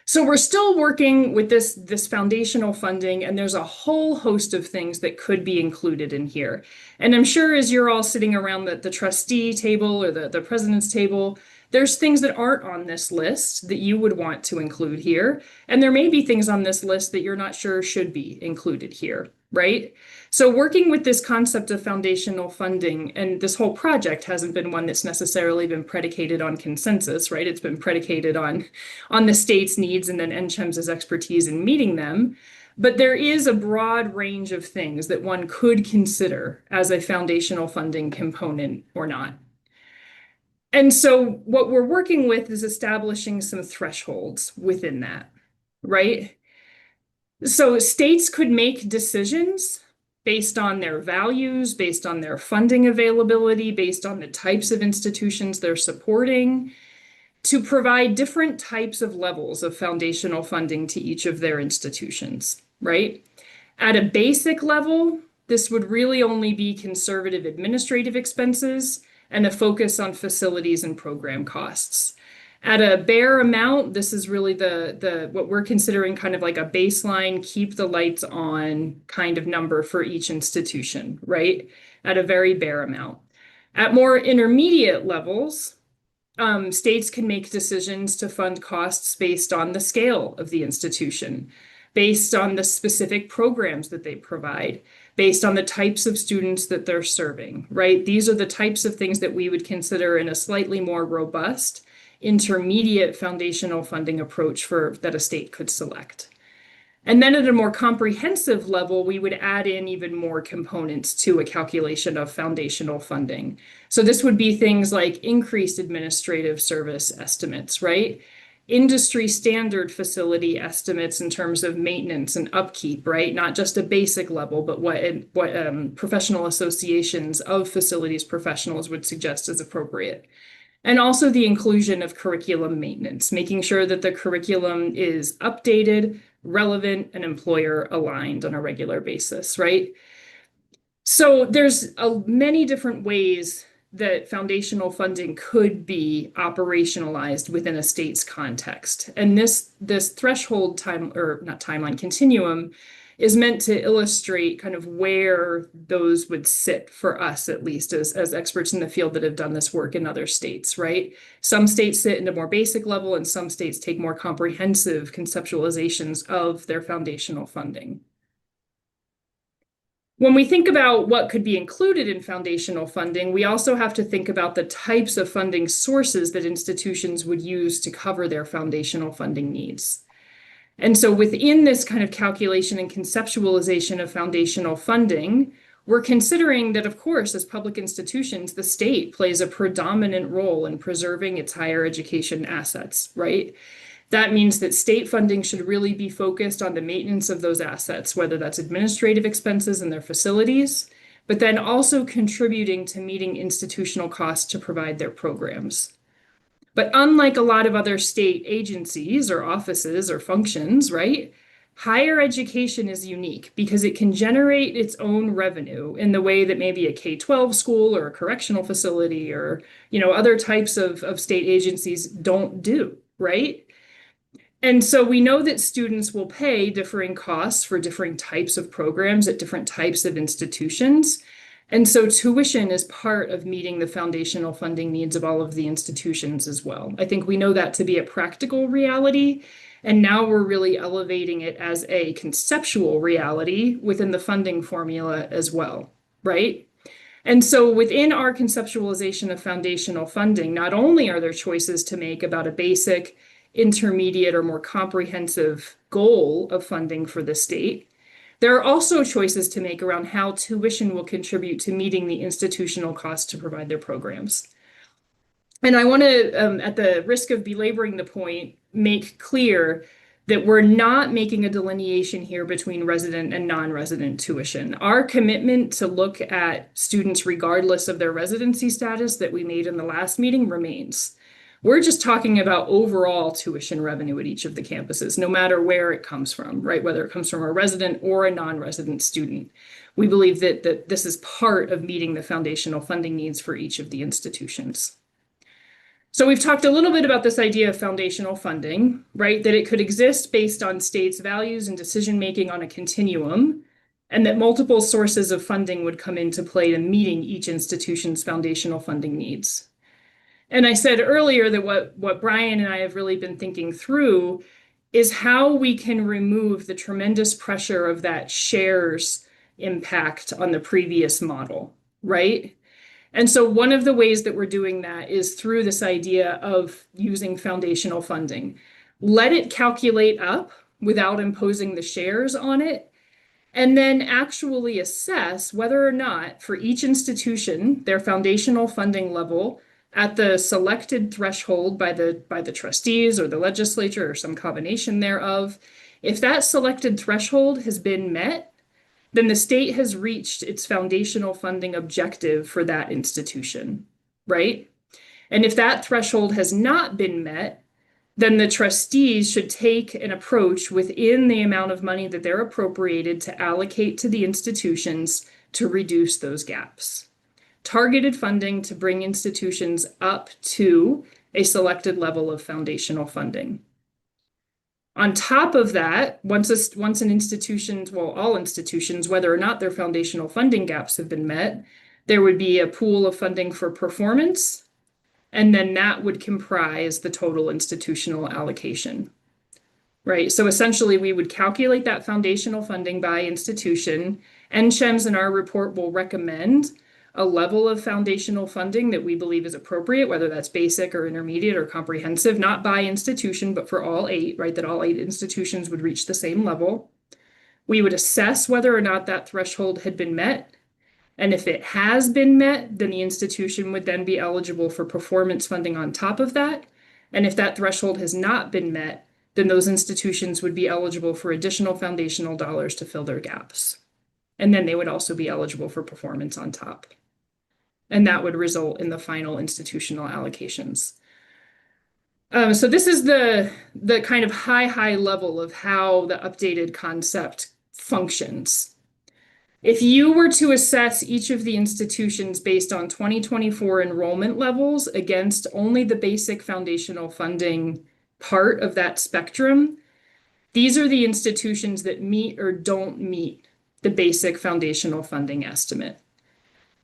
So we're still working with this foundational funding, and there's a whole host of things that could be included in here. And I'm sure as you're all sitting around the trustee table or the president's table, there's things that aren't on this list that you would want to include here. And there may be things on this list that you're not sure should be included here, right? So working with this concept of foundational funding, and this whole project hasn't been one that's necessarily been predicated on consensus, right? It's been predicated on the state's needs and then NCHEMS's expertise in meeting them. But there is a broad range of things that one could consider as a foundational funding component or not. And so what we're working with is establishing some thresholds within that, right? So states could make decisions based on their values, based on their funding availability, based on the types of institutions they're supporting, to provide different types of levels of foundational funding to each of their institutions, right? At a basic level, this would really only be conservative administrative expenses and a focus on facilities and program costs. At a bare amount, this is really the what we're considering kind of like a baseline, keep the lights on kind of number for each institution, right? At a very bare amount. At more intermediate levels, states can make decisions to fund costs based on the scale of the institution, based on the specific programs that they provide, based on the types of students that they're serving, right? These are the types of things that we would consider in a slightly more robust, intermediate foundational funding approach that a state could select. And then at a more comprehensive level, we would add in even more components to a calculation of foundational funding. So this would be things like increased administrative service estimates, right? Industry standard facility estimates in terms of maintenance and upkeep, right? Not just a basic level, but what professional associations of facilities professionals would suggest is appropriate. And also the inclusion of curriculum maintenance, making sure that the curriculum is updated, relevant, and employer aligned on a regular basis, right? So there's many different ways that foundational funding could be operationalized within a state's context. And this threshold continuum is meant to illustrate kind of where those would sit for us, at least as experts in the field that have done this work in other states, right? Some states sit in a more basic level and some states take more comprehensive conceptualizations of their foundational funding. When we think about what could be included in foundational funding, we also have to think about the types of funding sources that institutions would use to cover their foundational funding needs. And so within this kind of calculation and conceptualization of foundational funding, we're considering that, of course, as public institutions, the state plays a predominant role in preserving its higher education assets, right? That means that state funding should really be focused on the maintenance of those assets, whether that's administrative expenses in their facilities, but then also contributing to meeting institutional costs to provide their programs. But unlike a lot of other state agencies or offices or functions, right? Higher education is unique because it can generate its own revenue in the way that maybe a K-12 school or a correctional facility or, other types of state agencies don't do, right? And so we know that students will pay differing costs for differing types of programs at different types of institutions. And so tuition is part of meeting the foundational funding needs of all of the institutions as well. I think we know that to be a practical reality. And now we're really elevating it as a conceptual reality within the funding formula as well, right? And so within our conceptualization of foundational funding, not only are there choices to make about a basic, intermediate, or more comprehensive goal of funding for the state, there are also choices to make around how tuition will contribute to meeting the institutional costs to provide their programs. And I want to, at the risk of belaboring the point, make clear that we're not making a delineation here between resident and non-resident tuition. Our commitment to look at students regardless of their residency status that we made in the last meeting remains. We're just talking about overall tuition revenue at each of the campuses, no matter where it comes from, right? Whether it comes from a resident or a non-resident student. We believe that this is part of meeting the foundational funding needs for each of the institutions. So we've talked a little bit about this idea of foundational funding, right? That it could exist based on states' values and decision-making on a continuum, and that multiple sources of funding would come into play to meeting each institution's foundational funding needs. And I said earlier that what Brian and I have really been thinking through is how we can remove the tremendous pressure of that shares impact on the previous model, right? And so one of the ways that we're doing that is through this idea of using foundational funding. Let it calculate up without imposing the shares on it, and then actually assess whether or not for each institution, their foundational funding level at the selected threshold by the trustees or the legislature or some combination thereof, if that selected threshold has been met, then the state has reached its foundational funding objective for that institution, right? And if that threshold has not been met, then the trustees should take an approach within the amount of money that they're appropriated to allocate to the institutions to reduce those gaps. Targeted funding to bring institutions up to a selected level of foundational funding. On top of that, once an institution, well, all institutions, whether or not their foundational funding gaps have been met, there would be a pool of funding for performance, and then that would comprise the total institutional allocation, right? So essentially, we would calculate that foundational funding by institution. NCHEMS in our report will recommend a level of foundational funding that we believe is appropriate, whether that's basic or intermediate or comprehensive, not by institution, but for all 8, right? That all 8 institutions would reach the same level. We would assess whether or not that threshold had been met. And if it has been met, then the institution would then be eligible for performance funding on top of that. And if that threshold has not been met, then those institutions would be eligible for additional foundational dollars to fill their gaps. And then they would also be eligible for performance on top. And that would result in the final institutional allocations. So this is the kind of high level of how the updated concept functions. If you were to assess each of the institutions based on 2024 enrollment levels against only the basic foundational funding part of that spectrum, these are the institutions that meet or don't meet the basic foundational funding estimate.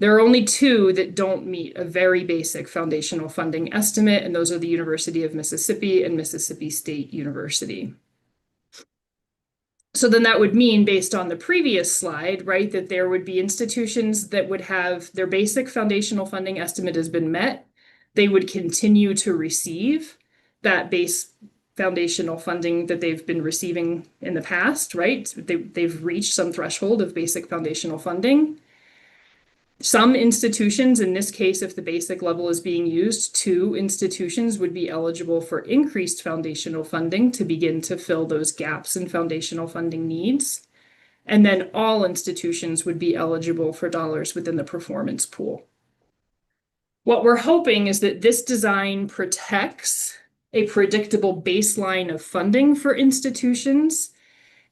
There are only 2 that don't meet a very basic foundational funding estimate, and those are the University of Mississippi and Mississippi State University. So then that would mean, based on the previous slide, right, that there would be institutions that would have their basic foundational funding estimate has been met. They would continue to receive that base foundational funding that they've been receiving in the past, right? They've reached some threshold of basic foundational funding. Some institutions, in this case, if the basic level is being used, 2 institutions would be eligible for increased foundational funding to begin to fill those gaps in foundational funding needs. And then all institutions would be eligible for dollars within the performance pool. What we're hoping is that this design protects a predictable baseline of funding for institutions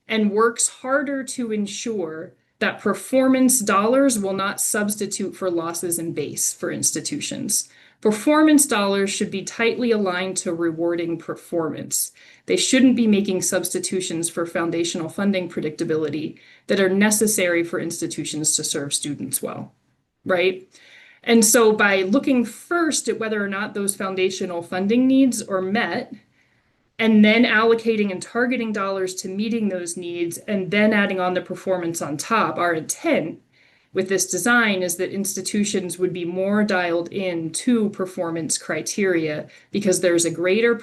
and works harder to ensure that performance dollars will not substitute for losses in base for institutions. Performance dollars should be tightly aligned to rewarding performance. They shouldn't be making substitutions for foundational funding predictability that are necessary for institutions to serve students well, right? And so by looking first at whether or not those foundational funding needs are met, and then allocating and targeting dollars to meeting those needs, and then adding on the performance on top, our intent with this design is that institutions would be more dialed in to performance criteria because there's a greater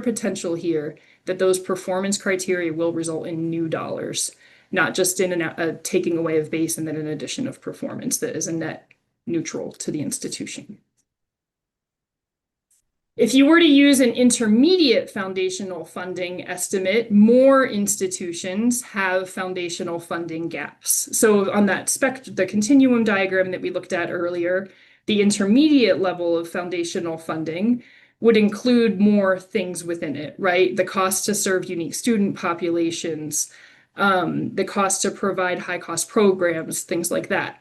potential here that those performance criteria will result in new dollars, not just in a taking away of base and then an addition of performance that is a net neutral to the institution. If you were to use an intermediate foundational funding estimate, more institutions have foundational funding gaps. So on that the continuum diagram that we looked at earlier, the intermediate level of foundational funding would include more things within it, right? The cost to serve unique student populations, the cost to provide high-cost programs, things like that.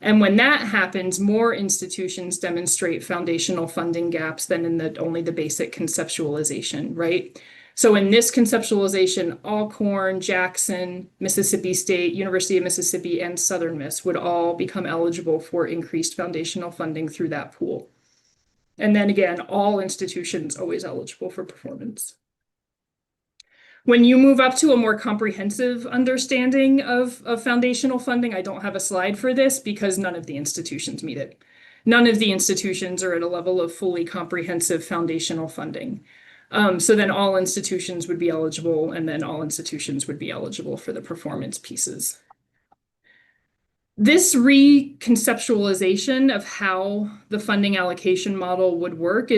And when that happens, more institutions demonstrate foundational funding gaps than in only the basic conceptualization, right? So in this conceptualization, Alcorn, Jackson, Mississippi State, University of Mississippi, and Southern Miss would all become eligible for increased foundational funding through that pool. And then again, all institutions always eligible for performance. When you move up to a more comprehensive understanding of foundational funding, I don't have a slide for this because none of the institutions meet it. None of the institutions are at a level of fully comprehensive foundational funding. So then all institutions would be eligible, and then all institutions would be eligible for the performance pieces. This reconceptualization of how the funding allocation model would work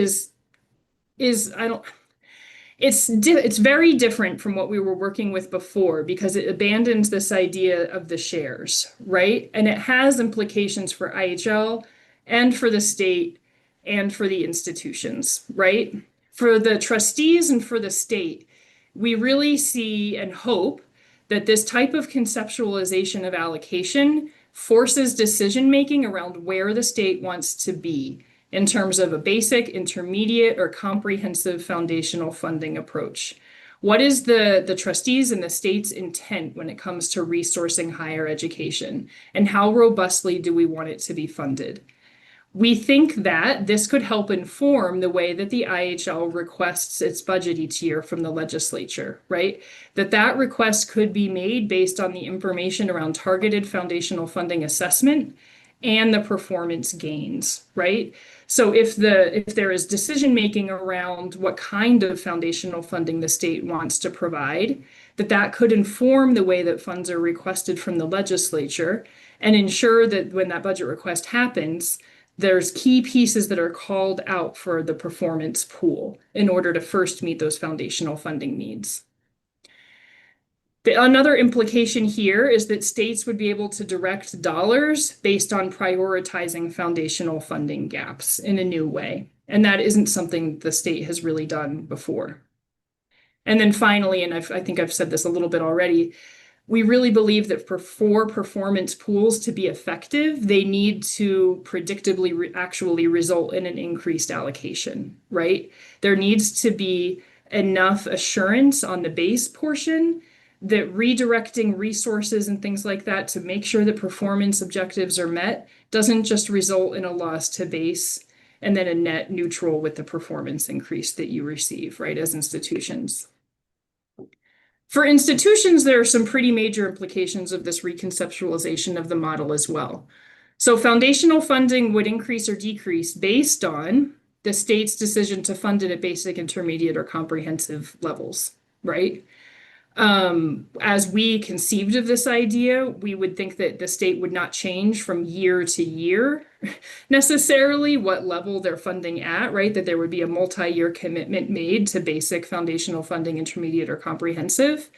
it's very different from what we were working with before because it abandons this idea of the shares, right? And it has implications for IHL and for the state and for the institutions, right? For the trustees and for the state, we really see and hope that this type of conceptualization of allocation forces decision-making around where the state wants to be in terms of a basic, intermediate, or comprehensive foundational funding approach. What is the trustees and the state's intent when it comes to resourcing higher education? And how robustly do we want it to be funded? We think that this could help inform the way that the IHL requests its budget each year from the legislature, right? That request could be made based on the information around targeted foundational funding assessment and the performance gains, right? So if there is decision-making around what kind of foundational funding the state wants to provide, that could inform the way that funds are requested from the legislature and ensure that when that budget request happens, there's key pieces that are called out for the performance pool in order to first meet those foundational funding needs. Another implication here is that states would be able to direct dollars based on prioritizing foundational funding gaps in a new way. And that isn't something the state has really done before. And then finally, and I think I've said this a little bit already, we really believe that for performance pools to be effective, they need to predictably actually result in an increased allocation, right? There needs to be enough assurance on the base portion that redirecting resources and things like that to make sure that performance objectives are met doesn't just result in a loss to base and then a net neutral with the performance increase that you receive, right, as institutions. For institutions, there are some pretty major implications of this reconceptualization of the model as well. So foundational funding would increase or decrease based on the state's decision to fund it at basic, intermediate, or comprehensive levels, right? As we conceived of this idea, we would think that the state would not change from year to year necessarily what level they're funding at, right? That there would be a multi-year commitment made to basic foundational funding, intermediate or comprehensive.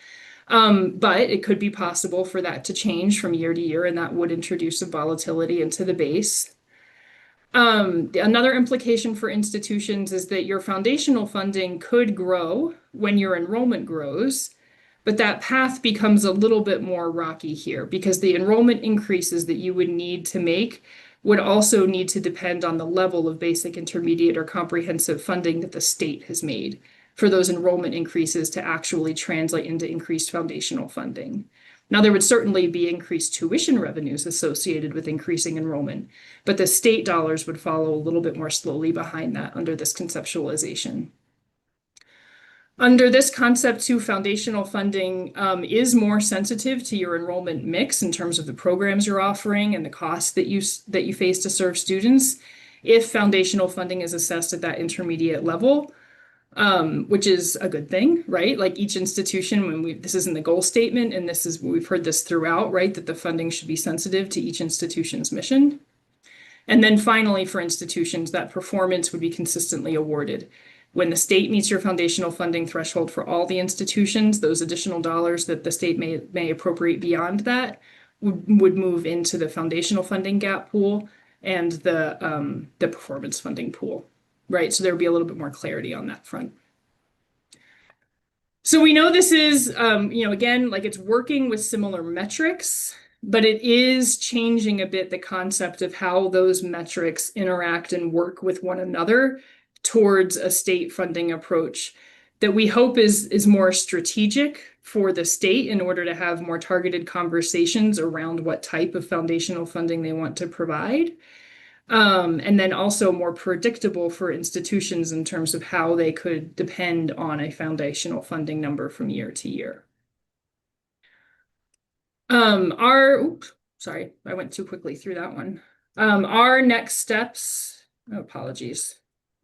But it could be possible for that to change from year to year, and that would introduce some volatility into the base. Another implication for institutions is that your foundational funding could grow when your enrollment grows, but that path becomes a little bit more rocky here because the enrollment increases that you would need to make would also need to depend on the level of basic, intermediate, or comprehensive funding that the state has made for those enrollment increases to actually translate into increased foundational funding. Now, there would certainly be increased tuition revenues associated with increasing enrollment, but the state dollars would follow a little bit more slowly behind that under this conceptualization. Under this concept too, foundational funding is more sensitive to your enrollment mix in terms of the programs you're offering and the costs that you face to serve students if foundational funding is assessed at that intermediate level, which is a good thing, right? Like each institution, this is in the goal statement, and we've heard this throughout, right? That the funding should be sensitive to each institution's mission. And then finally, for institutions, that performance would be consistently awarded. When the state meets your foundational funding threshold for all the institutions, those additional dollars that the state may appropriate beyond that would move into the foundational funding gap pool and the performance funding pool, right? So there would be a little bit more clarity on that front. So we know this is, again, like it's working with similar metrics, but it is changing a bit the concept of how those metrics interact and work with one another towards a state funding approach that we hope is more strategic for the state in order to have more targeted conversations around what type of foundational funding they want to provide. And then also more predictable for institutions in terms of how they could depend on a foundational funding number from year to year. Sorry, I went too quickly through that one. Our next steps, apologies.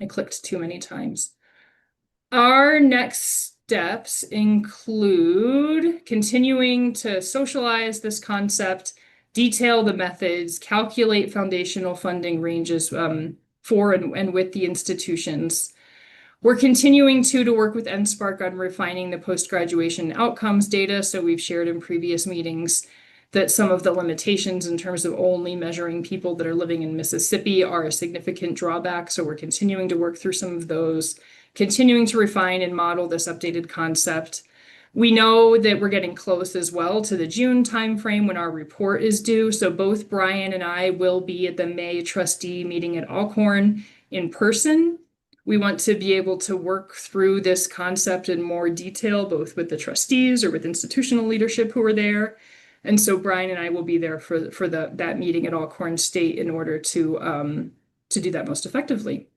I clicked too many times. Our next steps include continuing to socialize this concept, detail the methods, calculate foundational funding ranges for and with the institutions. We're continuing to work with NSPARC on refining the post-graduation outcomes data. So we've shared in previous meetings that some of the limitations in terms of only measuring people that are living in Mississippi are a significant drawback. So we're continuing to work through some of those, continuing to refine and model this updated concept. We know that we're getting close as well to the June timeframe when our report is due. So both Brian and I will be at the May trustee meeting at Alcorn in person. We want to be able to work through this concept in more detail, both with the trustees or with institutional leadership who are there. And so Brian and I will be there for that meeting at Alcorn State in order to do that most effectively.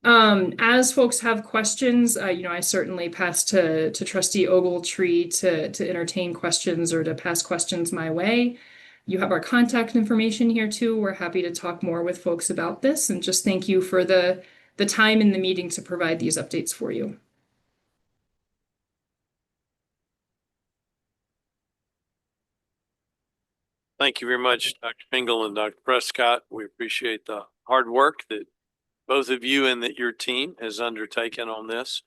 As folks have questions, I certainly pass to Trustee Ogletree to entertain questions or to pass questions my way. You have our contact information here too. We're happy to talk more with folks about this, and just thank you for the time in the meeting to provide these updates for you. Thank you very much, Dr. Pingle and Dr. Prescott. We appreciate the hard work that both of you and that your team has undertaken on this.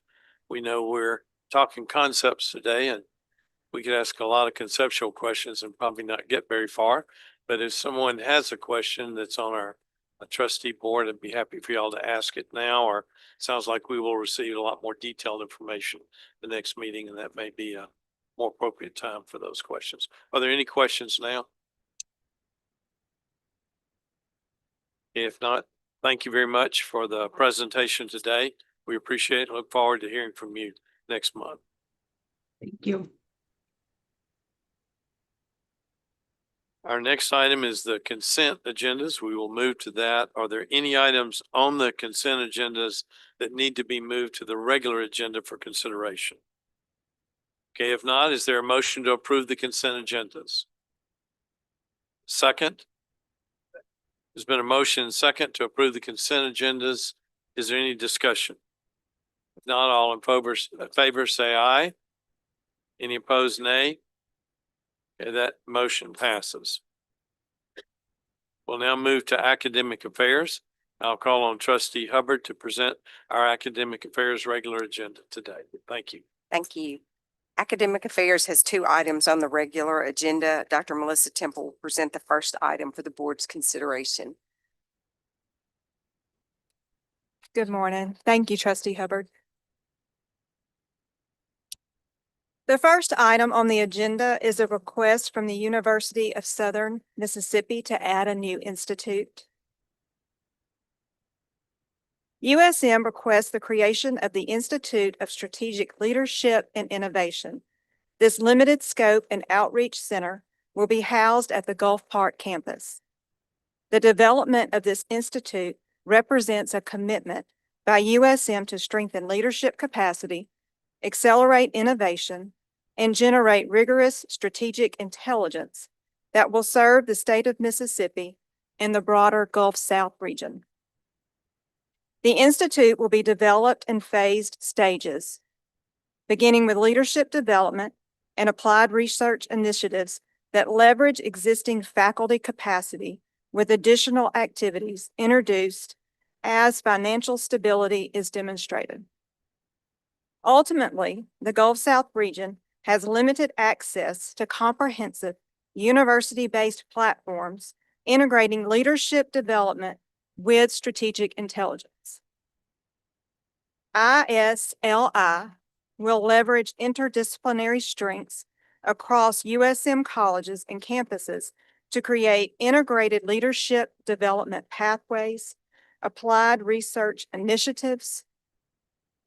We know we're talking concepts today, and we could ask a lot of conceptual questions and probably not get very far. But if someone has a question that's on our trustee board, I'd be happy for y'all to ask it now, or sounds like we will receive a lot more detailed information the next meeting, and that may be a more appropriate time for those questions. Are there any questions now? If not, thank you very much for the presentation today. We appreciate it. Look forward to hearing from you next month. Thank you. Our next item is the consent agendas. We will move to that. Are there any items on the consent agendas that need to be moved to the regular agenda for consideration? Okay, if not, is there a motion to approve the consent agendas? Second? There's been a motion second to approve the consent agendas. Is there any discussion? If not, all in favor say aye. Any opposed, nay? Okay, that motion passes. We'll now move to academic affairs. I'll call on Trustee Hubbard to present our academic affairs regular agenda today. Thank you. Thank you. Academic Affairs has 2 items on the regular agenda. Dr. Melissa Temple will present the first item for the board's consideration. Good morning. Thank you, Trustee Hubbard. The first item on the agenda is a request from the University of Southern Mississippi to add a new institute. USM requests the creation of the Institute of Strategic Leadership and Innovation. This limited scope and outreach center will be housed at the Gulf Park campus. The development of this institute represents a commitment by USM to strengthen leadership capacity, accelerate innovation, and generate rigorous strategic intelligence that will serve the state of Mississippi and the broader Gulf South region. The institute will be developed in phased stages, beginning with leadership development and applied research initiatives that leverage existing faculty capacity with additional activities introduced as financial stability is demonstrated. Ultimately, the Gulf South region has limited access to comprehensive university-based platforms integrating leadership development with strategic intelligence. ISLI will leverage interdisciplinary strengths across USM colleges and campuses to create integrated leadership development pathways, applied research initiatives,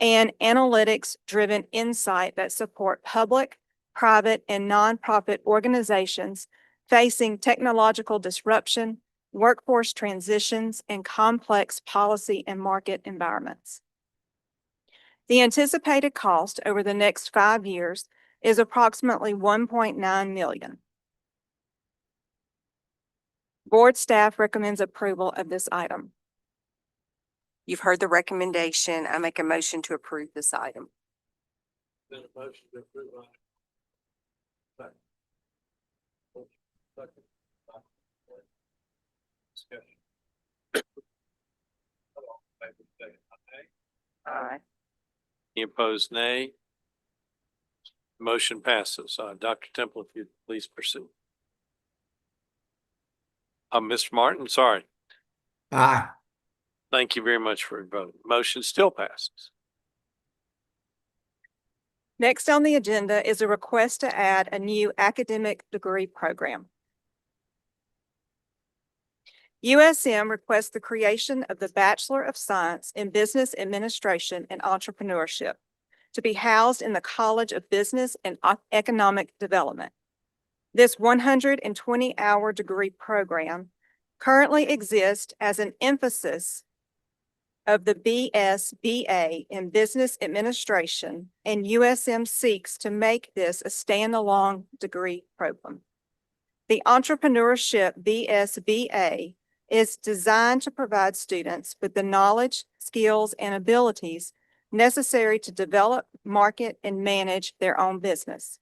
and analytics-driven insight that support public, private, and nonprofit organizations facing technological disruption, workforce transitions, and complex policy and market environments. The anticipated cost over the next 5 years is approximately $1.9 million. Board staff recommends approval of this item. You've heard the recommendation. I make a motion to approve this item. Aye. Any opposed, nay? Motion passes. Dr. Temple, if you'd please proceed. Mr. Martin, sorry. Aye. Thank you very much for your vote. Motion still passes. Next on the agenda is a request to add a new academic degree program. USM requests the creation of the Bachelor of Science in Business Administration and Entrepreneurship to be housed in the College of Business and Economic Development. This 120-hour degree program currently exists as an emphasis of the BSBA in Business Administration, and USM seeks to make this a standalone degree program. The Entrepreneurship BSBA is designed to provide students with the knowledge, skills, and abilities necessary to develop, market, and manage their own business.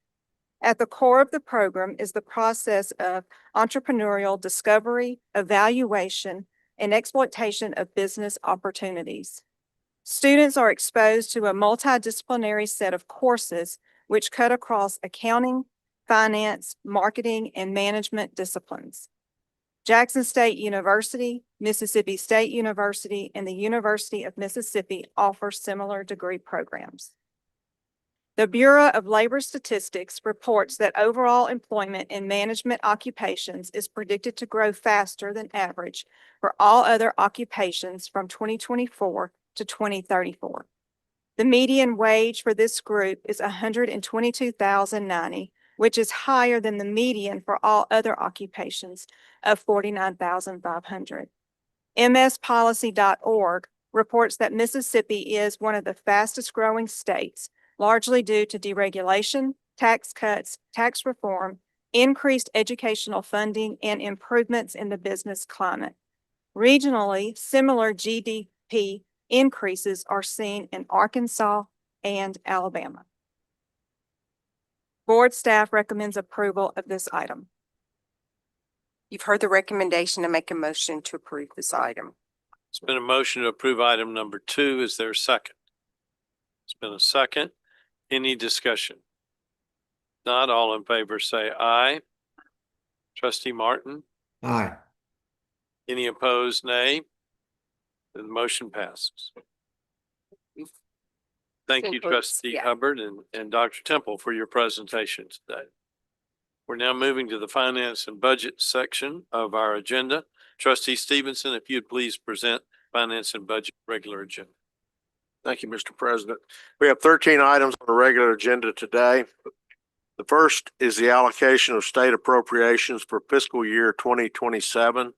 At the core of the program is the process of entrepreneurial discovery, evaluation, and exploitation of business opportunities. Students are exposed to a multidisciplinary set of courses which cut across accounting, finance, marketing, and management disciplines. Jackson State University, Mississippi State University, and the University of Mississippi offer similar degree programs. The Bureau of Labor Statistics reports that overall employment in management occupations is predicted to grow faster than average for all other occupations from 2024 to 2034. The median wage for this group is $122,090, which is higher than the median for all other occupations of $49,500. MSpolicy.org reports that Mississippi is one of the fastest growing states, largely due to deregulation, tax cuts, tax reform, increased educational funding, and improvements in the business climate. Regionally, similar GDP increases are seen in Arkansas and Alabama. Board staff recommends approval of this item. You've heard the recommendation and make a motion to approve this item. It's been a motion to approve item number 2. Is there a second? It's been a second. Any discussion? Not all in favor, say aye. Trustee Martin? Aye. Any opposed, nay? The motion passes. Thank you, Concludes, Trustee yeah. Hubbard and Dr. Temple for your presentation today. We're now moving to the finance and budget section of our agenda. Trustee Stevenson, if you'd please present finance and budget regular agenda. Thank you, Mr. President. We have 13 items on the regular agenda today. The first is the allocation of state appropriations for fiscal year 2027.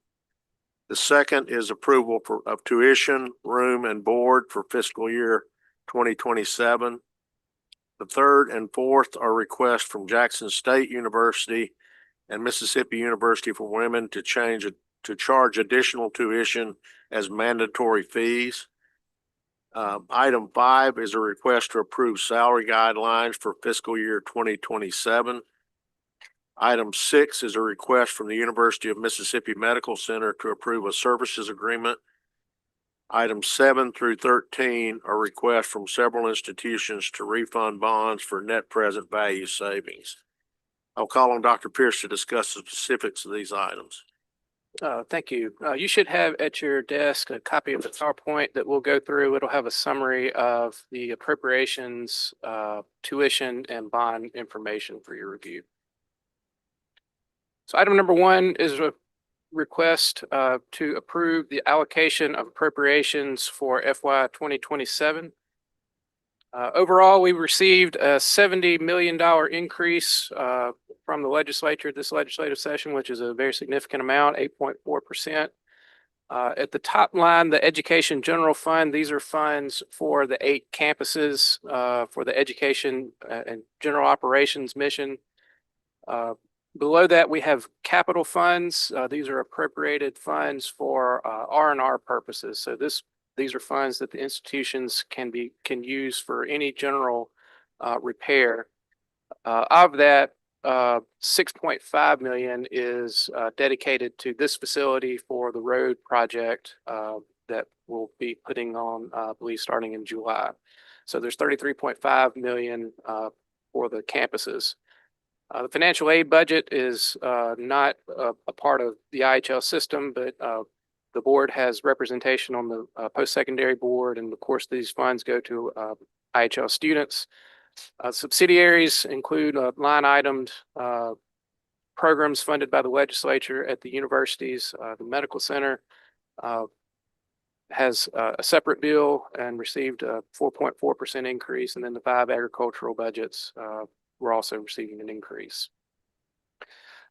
The second is approval of tuition, room, and board for fiscal year 2027. The third and fourth are requests from Jackson State University and Mississippi University for Women to charge additional tuition as mandatory fees. Item 5 is a request to approve salary guidelines for fiscal year 2027. Item 6 is a request from the University of Mississippi Medical Center to approve a services agreement. Items 7 through 13 are requests from several institutions to refund bonds for net present value savings. I'll call on Dr. Pierce to discuss the specifics of these items. Thank you. You should have at your desk a copy of the PowerPoint that we'll go through. It'll have a summary of the appropriations, tuition, and bond information for your review. So item number 1 is a request to approve the allocation of appropriations for FY 2027. Overall, we received a $70 million increase from the legislature this legislative session, which is a very significant amount, 8.4%. At the top line, the Education General Fund, these are funds for the 8 campuses for the education and general operations mission. Below that, we have capital funds. These are appropriated funds for R&R purposes. So these are funds that the institutions can use for any general repair. Of that, 6.5 million is dedicated to this facility for the road project that we'll be putting on, I believe, starting in July. So there's 33.5 million for the campuses. The financial aid budget is not a part of the IHL system, but the board has representation on the post-secondary board, and of course, these funds go to IHL students. Subsidiaries include line-itemed programs funded by the legislature at the universities. The medical center has a separate bill and received a 4.4% increase, and then the 5 agricultural budgets we're also receiving an increase.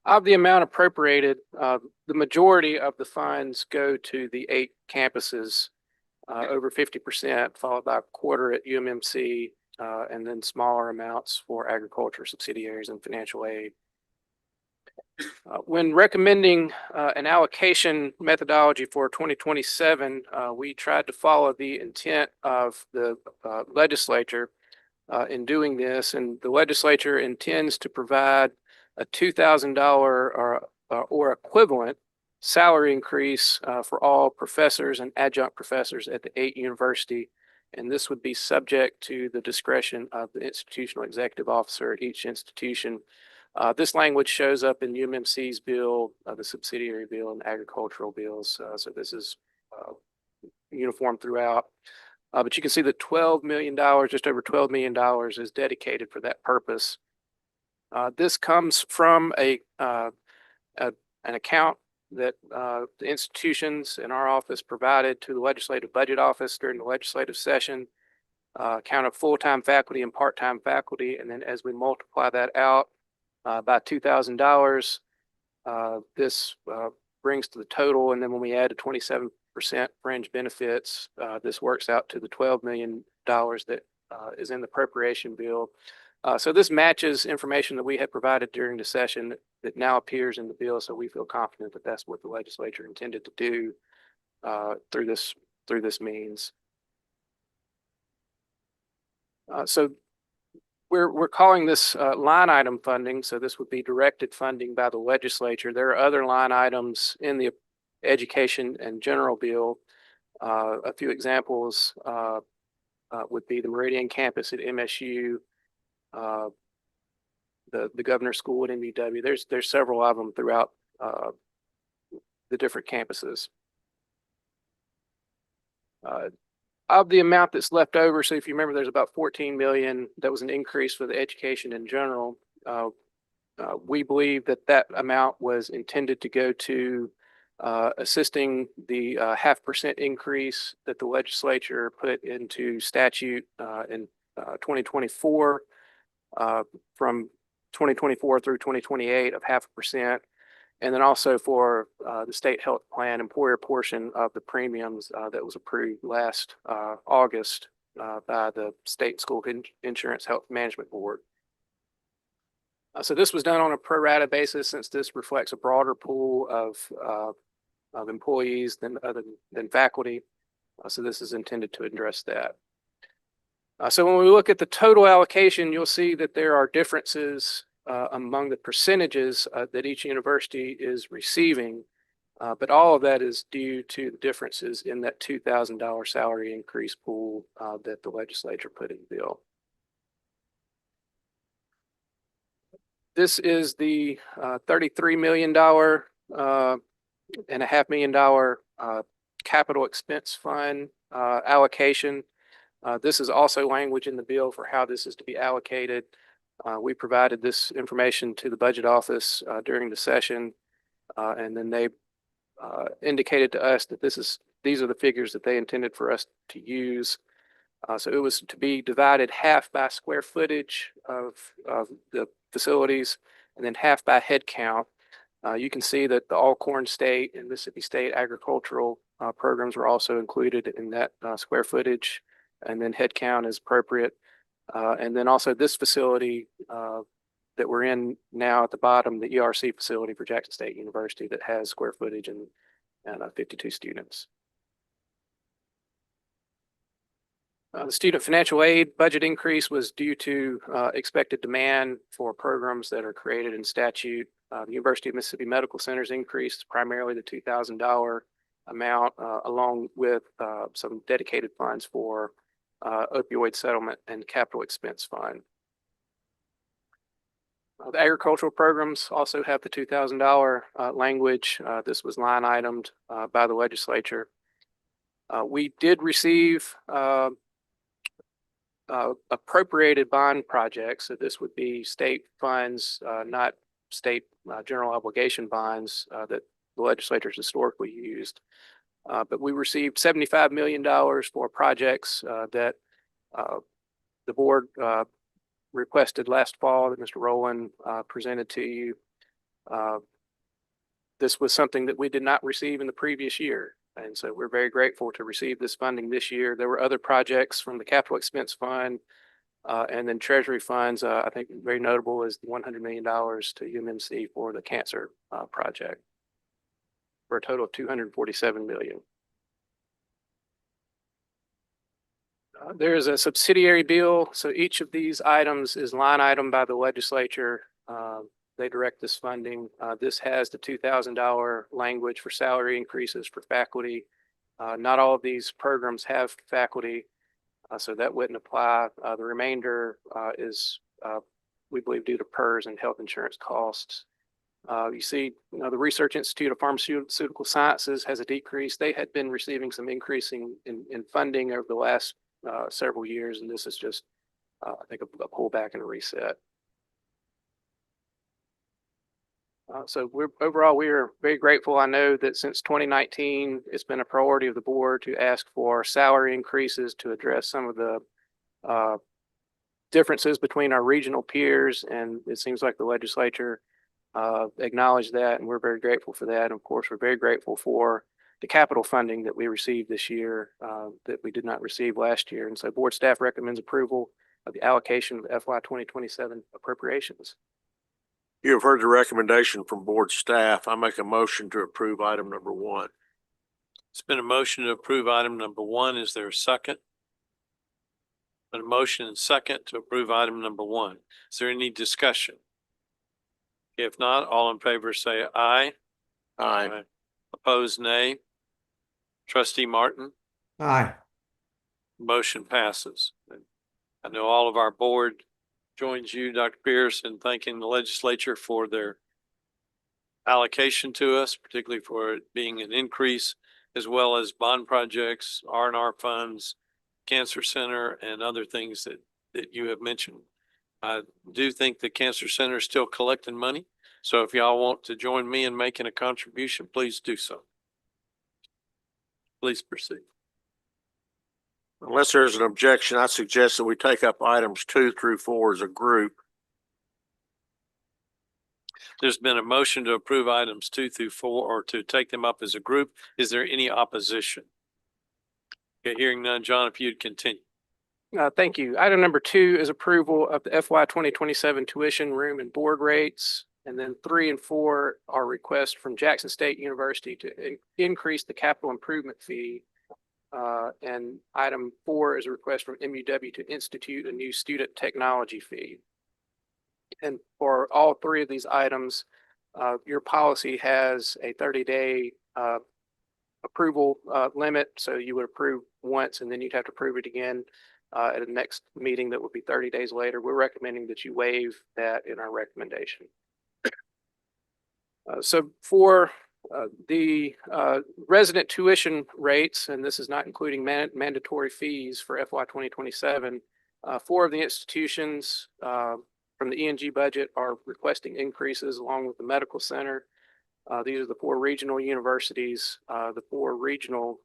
Of the amount appropriated, the majority of the funds go to the 8 campuses, over 50%, followed by a quarter at UMMC, and then smaller amounts for agriculture subsidiaries and financial aid. When recommending an allocation methodology for 2027, we tried to follow the intent of the legislature in doing this, and the legislature intends to provide a $2,000 or equivalent salary increase for all professors and adjunct professors at the 8 university, and this would be subject to the discretion of the institutional executive officer at each institution. This language shows up in UMMC's bill, the subsidiary bill, and agricultural bills, so this is uniform throughout. But you can see that $12 million, just over $12 million is dedicated for that purpose. This comes from an account that the institutions in our office provided to the Legislative Budget Office during the legislative session, account of full-time faculty and part-time faculty. And then as we multiply that out by $2,000, this brings to the total. And then when we add a 27% fringe benefits, this works out to the $12 million that is in the appropriation bill. So this matches information that we had provided during the session that now appears in the bill. So we feel confident that that's what the legislature intended to do through this means. So we're calling this line item funding, so this would be directed funding by the legislature. There are other line items in the education and general bill. A few examples would be the Meridian campus at MSU, the Governor's School at MUW. There's several of them throughout the different campuses. Of the amount that's left over, so if you remember, there's about 14 million. That was an increase for the education in general. We believe that that amount was intended to go to assisting the 0.5% increase that the legislature put into statute in 2024 from 2024 through 2028 of 0.5%. And then also for the state health plan employer portion of the premiums that was approved last August by the State School Insurance Health Management Board. So this was done on a pro rata basis, since this reflects a broader pool of employees than faculty. So this is intended to address that. So when we look at the total allocation, you'll see that there are differences among the percentages that each university is receiving, but all of that is due to the differences in that $2,000 salary increase pool that the legislature put in the bill. This is the $33 million and $0.5 million capital expense fund allocation. This is also language in the bill for how this is to be allocated. We provided this information to the budget office during the session, and then they indicated to us that these are the figures that they intended for us to use. So it was to be divided half by square footage of the facilities and then half by head count. You can see that the Alcorn State and Mississippi State agricultural programs were also included in that square footage, and then head count is appropriate. And then also this facility that we're in now at the bottom, the ERC facility for Jackson State University, that has square footage and 52 students. The student financial aid budget increase was due to expected demand for programs that are created in statute. The University of Mississippi Medical Center's increase, primarily the $2,000 amount, along with some dedicated funds for opioid settlement and capital expense fund. The agricultural programs also have the $2,000 language. This was line itemed by the legislature. We did receive appropriated bond projects. So this would be state funds, not state general obligation bonds that the legislature has historically used. But we received $75 million for projects that the board requested last fall that Mr. Rowland presented to you. This was something that we did not receive in the previous year. And so we're very grateful to receive this funding this year. There were other projects from the capital expense fund and then treasury funds. I think very notable is the $100 million to UMMC for the cancer project, for a total of $247 million. There is a subsidiary bill. So each of these items is line item by the legislature. They direct this funding. This has the $2,000 language for salary increases for faculty. Not all of these programs have faculty, so that wouldn't apply. The remainder is, we believe, due to PERS and health insurance costs. You see, the Research Institute of Pharmaceutical Sciences has a decrease. They had been receiving some increasing in funding over the last several years, and this is just, I think, a pullback and a reset. So overall, we are very grateful. I know that since 2019, it's been a priority of the board to ask for salary increases to address some of the differences between our regional peers, and it seems like the legislature acknowledged that, and we're very grateful for that. And of course, we're very grateful for the capital funding that we received this year that we did not receive last year. And so board staff recommends approval of the allocation of FY 2027 appropriations. You have heard the recommendation from board staff. I make a motion to approve item number 1. It's been a motion to approve item number 1. Is there a second? A motion and second to approve item number 1. Is there any discussion? If not, all in favor say aye. Aye. Opposed, nay. Trustee Martin, Aye. motion passes. I know all of our board joins you, Dr. Pierce, in thanking the legislature for their allocation to us, particularly for it being an increase, as well as bond projects, R&R funds, Cancer Center, and other things that you have mentioned. I do think the Cancer Center is still collecting money. So if y'all want to join me in making a contribution, please do so. Please proceed. Unless there's an objection, I suggest that we take up items 2 through 4 as a group. There's been a motion to approve items 2 through 4 or to take them up as a group. Is there any opposition? Okay, hearing none, John, if you'd continue. Thank you. Item number 2 is approval of the FY 2027 tuition, room, and board rates. And then 3 and 4 are requests from Jackson State University to increase the capital improvement fee. And item 4 is a request from MUW to institute a new student technology fee. And for all 3 of these items, your policy has a 30-day approval limit. So you would approve once and then you'd have to approve it again at the next meeting that would be 30 days later. We're recommending that you waive that in our recommendation. So for the resident tuition rates, and this is not including mandatory fees for FY 2027, 4 of the institutions from the ENG budget are requesting increases along with the medical center. These are the 4 regional universities. The 4 regional,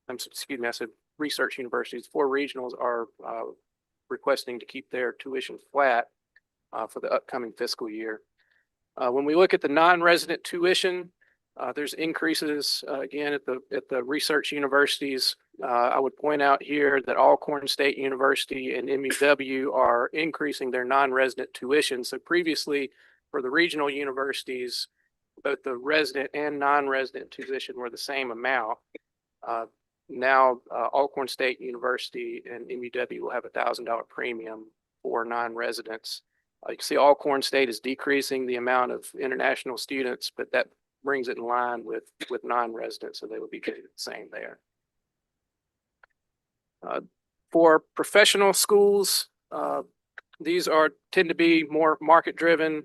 excuse me, I said research universities. 4 regionals are requesting to keep their tuition flat for the upcoming fiscal year. When we look at the non-resident tuition, there's increases again at the research universities. I would point out here that Alcorn State University and MUW are increasing their non-resident tuition. So previously for the regional universities, both the resident and non-resident tuition were the same amount. Now Alcorn State University and MUW will have $1,000 premium for non-residents. You can see Alcorn State is decreasing the amount of international students, but that brings it in line with non-residents, so they would be getting the same there. For professional schools, these tend to be more market-driven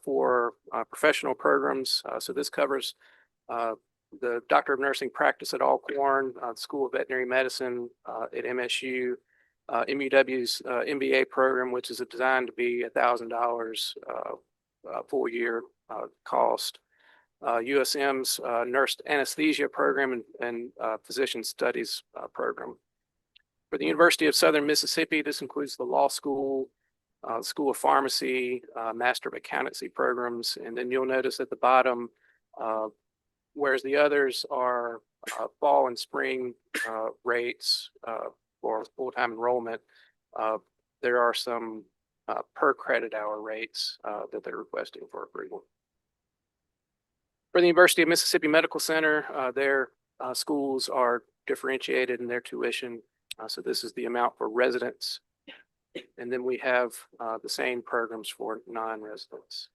for professional programs. So this covers the Doctor of Nursing practice at Alcorn, School of Veterinary Medicine at MSU, MUW's MBA program, which is designed to be $1,000 full year cost. USM's nurse anesthesia program and physician studies program. For the University of Southern Mississippi, this includes the law school, School of Pharmacy, Master of Accountancy programs, and then you'll notice at the bottom, whereas the others are fall and spring rates for full-time enrollment, there are some per credit hour rates that they're requesting for approval. For the University of Mississippi Medical Center, their schools are differentiated in their tuition. So this is the amount for residents. And then we have the same programs for non-residents.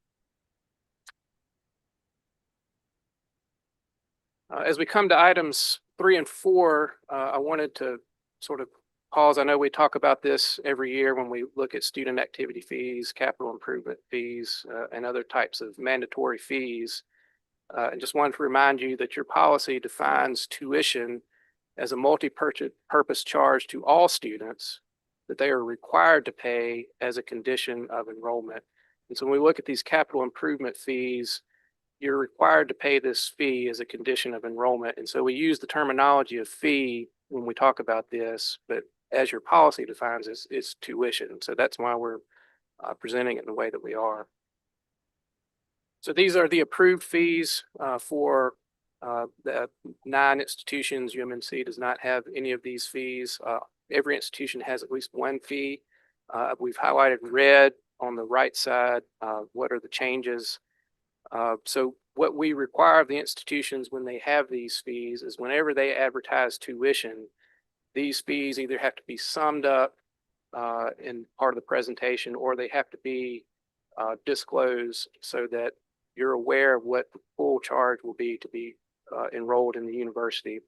As we come to items 3 and 4, I wanted to sort of pause. I know we talk about this every year when we look at student activity fees, capital improvement fees, and other types of mandatory fees. I just wanted to remind you that your policy defines tuition as a multi-purpose charge to all students that they are required to pay as a condition of enrollment. And so when we look at these capital improvement fees, you're required to pay this fee as a condition of enrollment. And so we use the terminology of fee when we talk about this, but as your policy defines, it's tuition. So that's why we're presenting it in the way that we are. So these are the approved fees for the 9 institutions. UMMC does not have any of these fees. Every institution has at least one fee. We've highlighted red on the right side. What are the changes? So what we require of the institutions when they have these fees is whenever they advertise tuition, these fees either have to be summed up in part of the presentation, or they have to be disclosed so that you're aware of what the full charge will be to be enrolled in the university.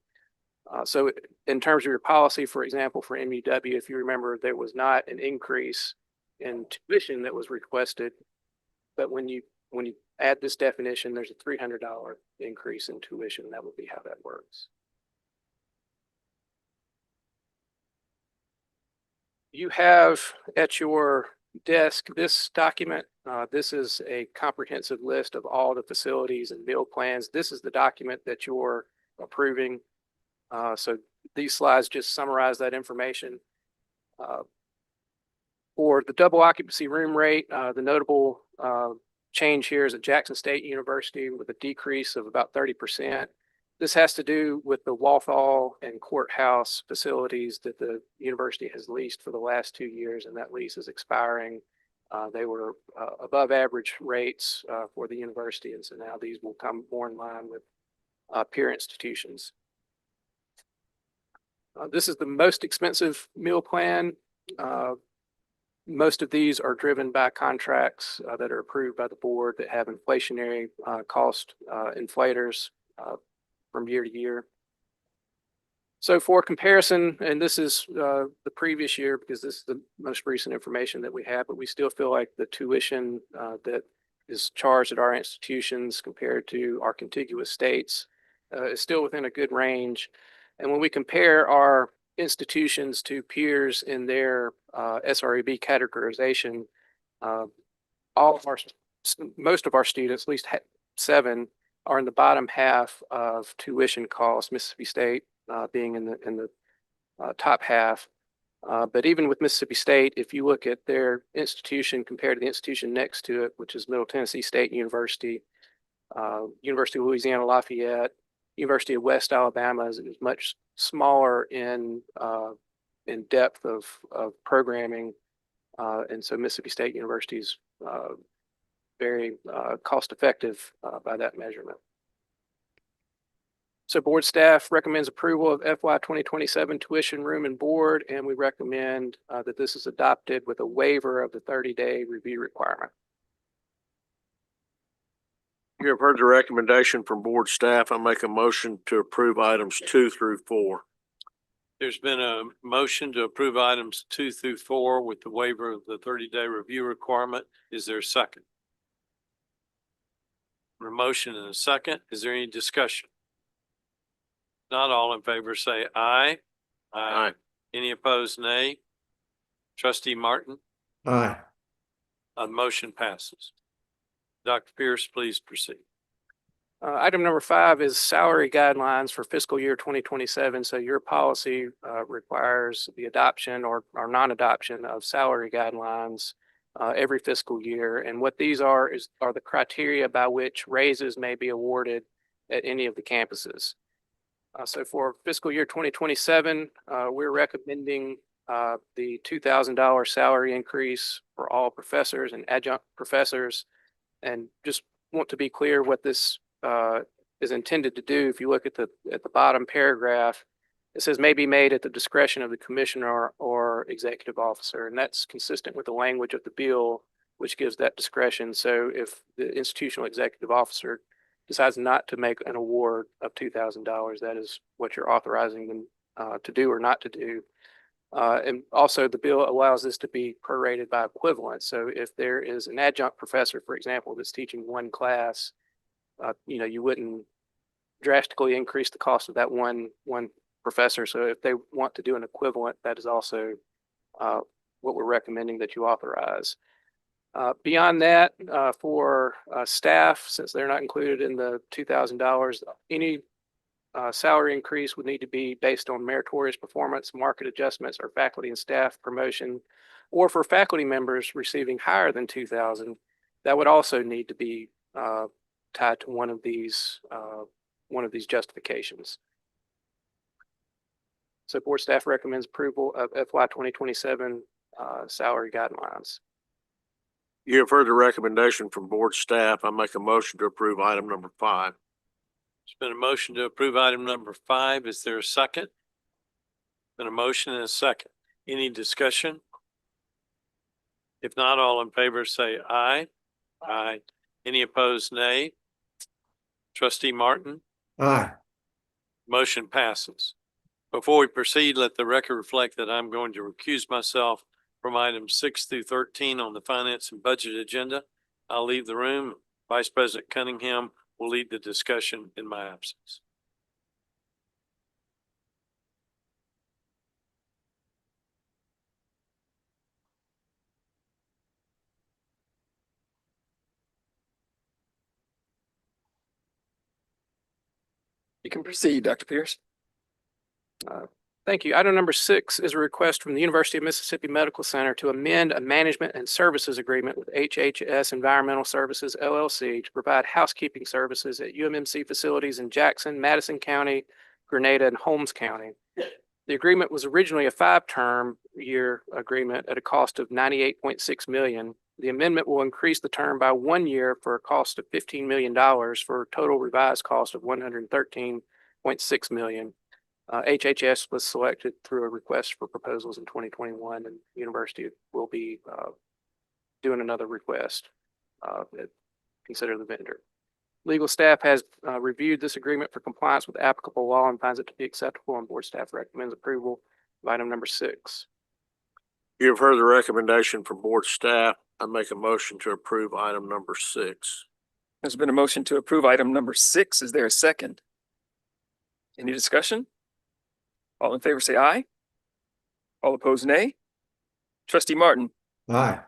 So in terms of your policy, for example, for MUW, if you remember, there was not an increase in tuition that was requested, but when you add this definition, there's a $300 increase in tuition. That would be how that works. You have at your desk this document. This is a comprehensive list of all the facilities and meal plans. This is the document that you're approving. So these slides just summarize that information. For the double occupancy room rate, the notable change here is at Jackson State University with a decrease of about 30%. This has to do with the Walthall and courthouse facilities that the university has leased for the last 2 years, and that lease is expiring. They were above average rates for the university, and so now these will come more in line with peer institutions. This is the most expensive meal plan. Most of these are driven by contracts that are approved by the board that have inflationary cost inflators from year to year. So for comparison, and this is the previous year because this is the most recent information that we have, but we still feel like the tuition that is charged at our institutions compared to our contiguous states is still within a good range. And when we compare our institutions to peers in their SREB categorization, most of our students, at least 7, are in the bottom half of tuition costs, Mississippi State being in the top half. But even with Mississippi State, if you look at their institution compared to the institution next to it, which is Middle Tennessee State University, University of Louisiana Lafayette, University of West Alabama is much smaller in depth of programming, and so Mississippi State University is very cost effective by that measurement. So board staff recommends approval of FY 2027 tuition, room, and board, and we recommend that this is adopted with a waiver of the 30-day review requirement. You have heard the recommendation from board staff. I make a motion to approve items 2 through 4. There's been a motion to approve items 2 through 4 with the waiver of the 30-day review requirement. Is there a second? A motion and a second. Is there any discussion? Not all in favor say aye. Aye. Any opposed, nay? Trustee Martin? Aye. The motion passes. Dr. Pierce, please proceed. Item number 5 is salary guidelines for fiscal year 2027. So your policy requires the adoption or non-adoption of salary guidelines every fiscal year. And what these are the criteria by which raises may be awarded at any of the campuses. So for fiscal year 2027, we're recommending the $2,000 salary increase for all professors and adjunct professors. And just want to be clear what this is intended to do. If you look at the bottom paragraph, it says may be made at the discretion of the commissioner or executive officer, and that's consistent with the language of the bill, which gives that discretion. So if the institutional executive officer decides not to make an award of $2,000, that is what you're authorizing them to do or not to do. And also the bill allows this to be prorated by equivalence. So if there is an adjunct professor, for example, that's teaching one class, you wouldn't drastically increase the cost of that one professor. So if they want to do an equivalent, that is also what we're recommending that you authorize. Beyond that, for staff, since they're not included in the $2,000, any salary increase would need to be based on meritorious performance, market adjustments, or faculty and staff promotion. Or for faculty members receiving higher than $2,000, that would also need to be tied to one of these justifications. So board staff recommends approval of FY 2027 salary guidelines. You have heard the recommendation from board staff. I make a motion to approve item number 5. There's been a motion to approve item number 5. Is there a second? Been a motion and a second. Any discussion? If not, all in favor say aye. Aye. Any opposed, nay? Trustee Martin? Aye. Motion passes. Before we proceed, let the record reflect that I'm going to recuse myself from items 6 through 13 on the finance and budget agenda. I'll leave the room. Vice President Cunningham will lead the discussion in my absence. You can proceed, Dr. Pierce. Thank you. Item number 6 is a request from the University of Mississippi Medical Center to amend a management and services agreement with HHS Environmental Services LLC to provide housekeeping services at UMMC facilities in Jackson, Madison County, Grenada, and Holmes County. The agreement was originally a 5-term-year agreement at a cost of $98.6 million. The amendment will increase the term by 1 year for a cost of $15 million for a total revised cost of $113.6 million. HHS was selected through a request for proposals in 2021, and the university will be doing another request. Consider the vendor. Legal staff has reviewed this agreement for compliance with applicable law and finds it to be acceptable, and board staff recommends approval of item number 6. You have heard the recommendation from board staff. I make a motion to approve item number 6. There's been a motion to approve item number 6. Is there a second? Any discussion? All in favor say aye. All opposed, nay. Trustee Martin? Aye.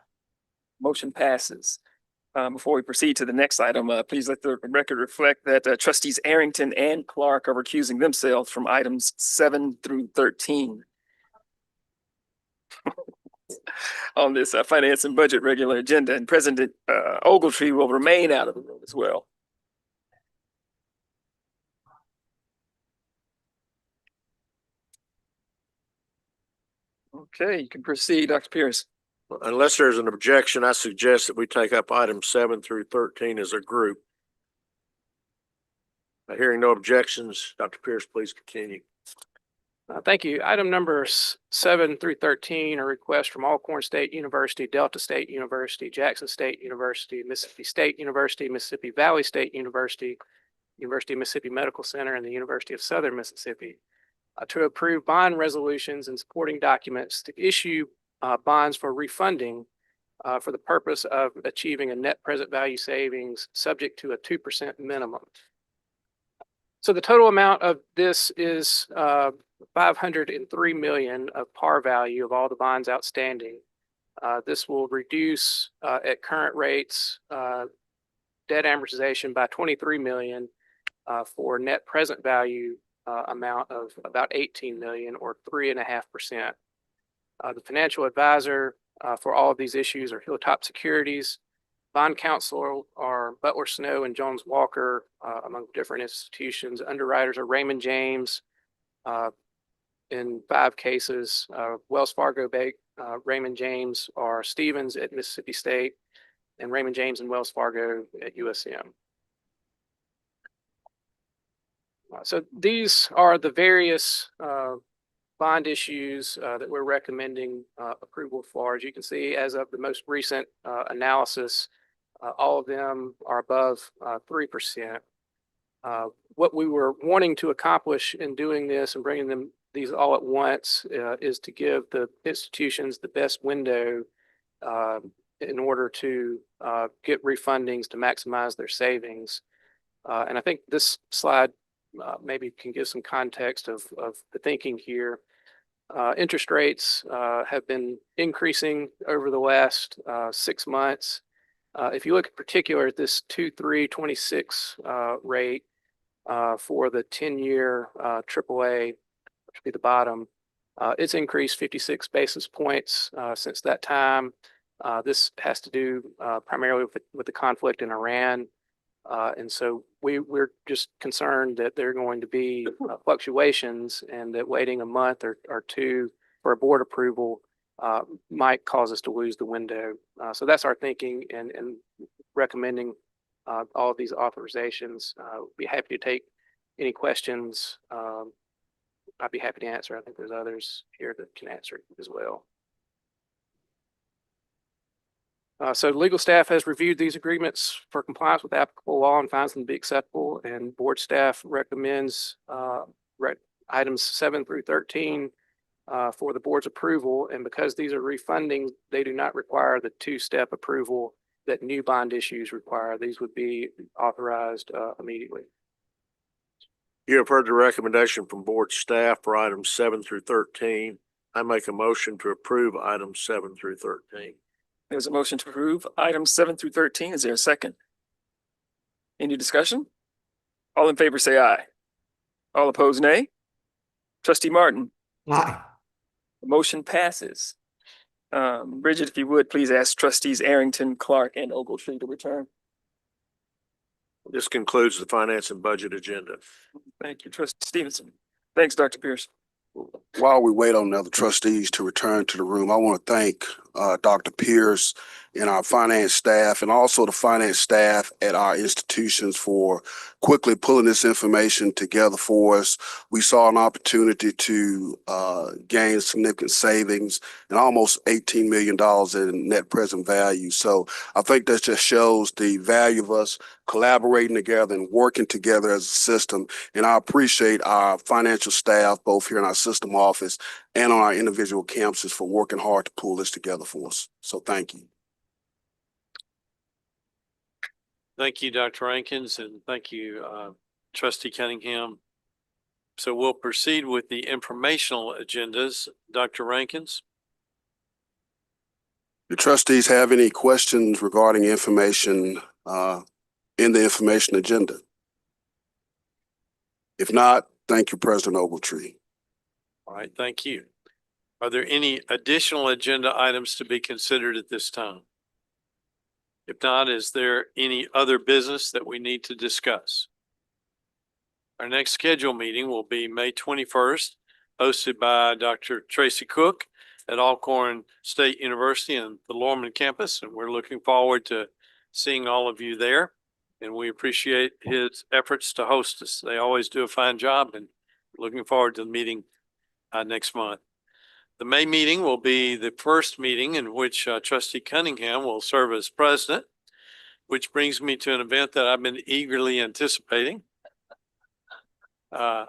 Motion passes. Before we proceed to the next item, please let the record reflect that trustees Arrington and Clark are recusing themselves from items 7 through 13 on this finance and budget regular agenda, and President Ogletree will remain out of the room as well. Okay, you can proceed, Dr. Pierce. Unless there's an objection, I suggest that we take up items 7 through 13 as a group. Hearing no objections, Dr. Pierce, please continue. Thank you. Item number 7 through 13 are requests from Alcorn State University, Delta State University, Jackson State University, Mississippi State University, Mississippi Valley State University, University of Mississippi Medical Center, and the University of Southern Mississippi to approve bond resolutions and supporting documents to issue bonds for refunding for the purpose of achieving a net present value savings subject to a 2% minimum. So the total amount of this is $503 million of par value of all the bonds outstanding. This will reduce at current rates debt amortization by $23 million for net present value amount of about $18 million, or 3.5%. The financial advisor for all of these issues are Hilltop Securities. Bond counsel are Butler Snow and Jones Walker, among different institutions. Underwriters are Raymond James in 5 cases. Wells Fargo Bank, Raymond James are Stevens at Mississippi State, and Raymond James and Wells Fargo at USM. So these are the various bond issues that we're recommending approval for. As you can see, as of the most recent analysis, all of them are above 3%. What we were wanting to accomplish in doing this and bringing these all at once is to give the institutions the best window in order to get refundings to maximize their savings. And I think this slide maybe can give some context of the thinking here. Interest rates have been increasing over the last 6 months. If you look in particular at this 2.326 rate for the 10-year AAA, which would be the bottom, it's increased 56 basis points since that time. This has to do primarily with the conflict in Iran. And so we're just concerned that there are going to be fluctuations, and that waiting a month or 2 for a board approval might cause us to lose the window. So that's our thinking and recommending all of these authorizations. Be happy to take any questions. I'd be happy to answer. I think there's others here that can answer as well. So legal staff has reviewed these agreements for compliance with applicable law and finds them to be acceptable, and board staff recommends items 7 through 13 for the board's approval. And because these are refunding, they do not require the two-step approval that new bond issues require. These would be authorized immediately. You have heard the recommendation from board staff for items 7 through 13. I make a motion to approve items 7 through 13. There's a motion to approve items 7 through 13. Is there a second? Any discussion? All in favor say aye. All opposed, nay. Trustee Martin. Aye. The motion passes. Bridget, if you would, please ask trustees Arrington, Clark, and Ogletree to return. This concludes the finance and budget agenda. Thank you, Trustee Stevenson. Thanks, Dr. Pierce. While we wait on the other trustees to return to the room, I want to thank Dr. Pierce and our finance staff, and also the finance staff at our institutions for quickly pulling this information together for us. We saw an opportunity to gain significant savings and almost $18 million in net present value. So I think that just shows the value of us collaborating together and working together as a system. And I appreciate our financial staff, both here in our system office and on our individual campuses, for working hard to pull this together for us. So thank you. Thank you, Dr. Rankins, and thank you, Trustee Cunningham. So we'll proceed with the informational agendas. Dr. Rankins? Do trustees have any questions regarding information in the information agenda? If not, thank you, President Ogletree. All right, thank you. Are there any additional agenda items to be considered at this time? If not, is there any other business that we need to discuss? Our next scheduled meeting will be May 21st, hosted by Dr. Tracy Cook at Alcorn State University and the Lorman campus. And we're looking forward to seeing all of you there. And we appreciate his efforts to host us. They always do a fine job, and looking forward to the meeting next month. The May meeting will be the first meeting in which Trustee Cunningham will serve as president, which brings me to an event that I've been eagerly anticipating. As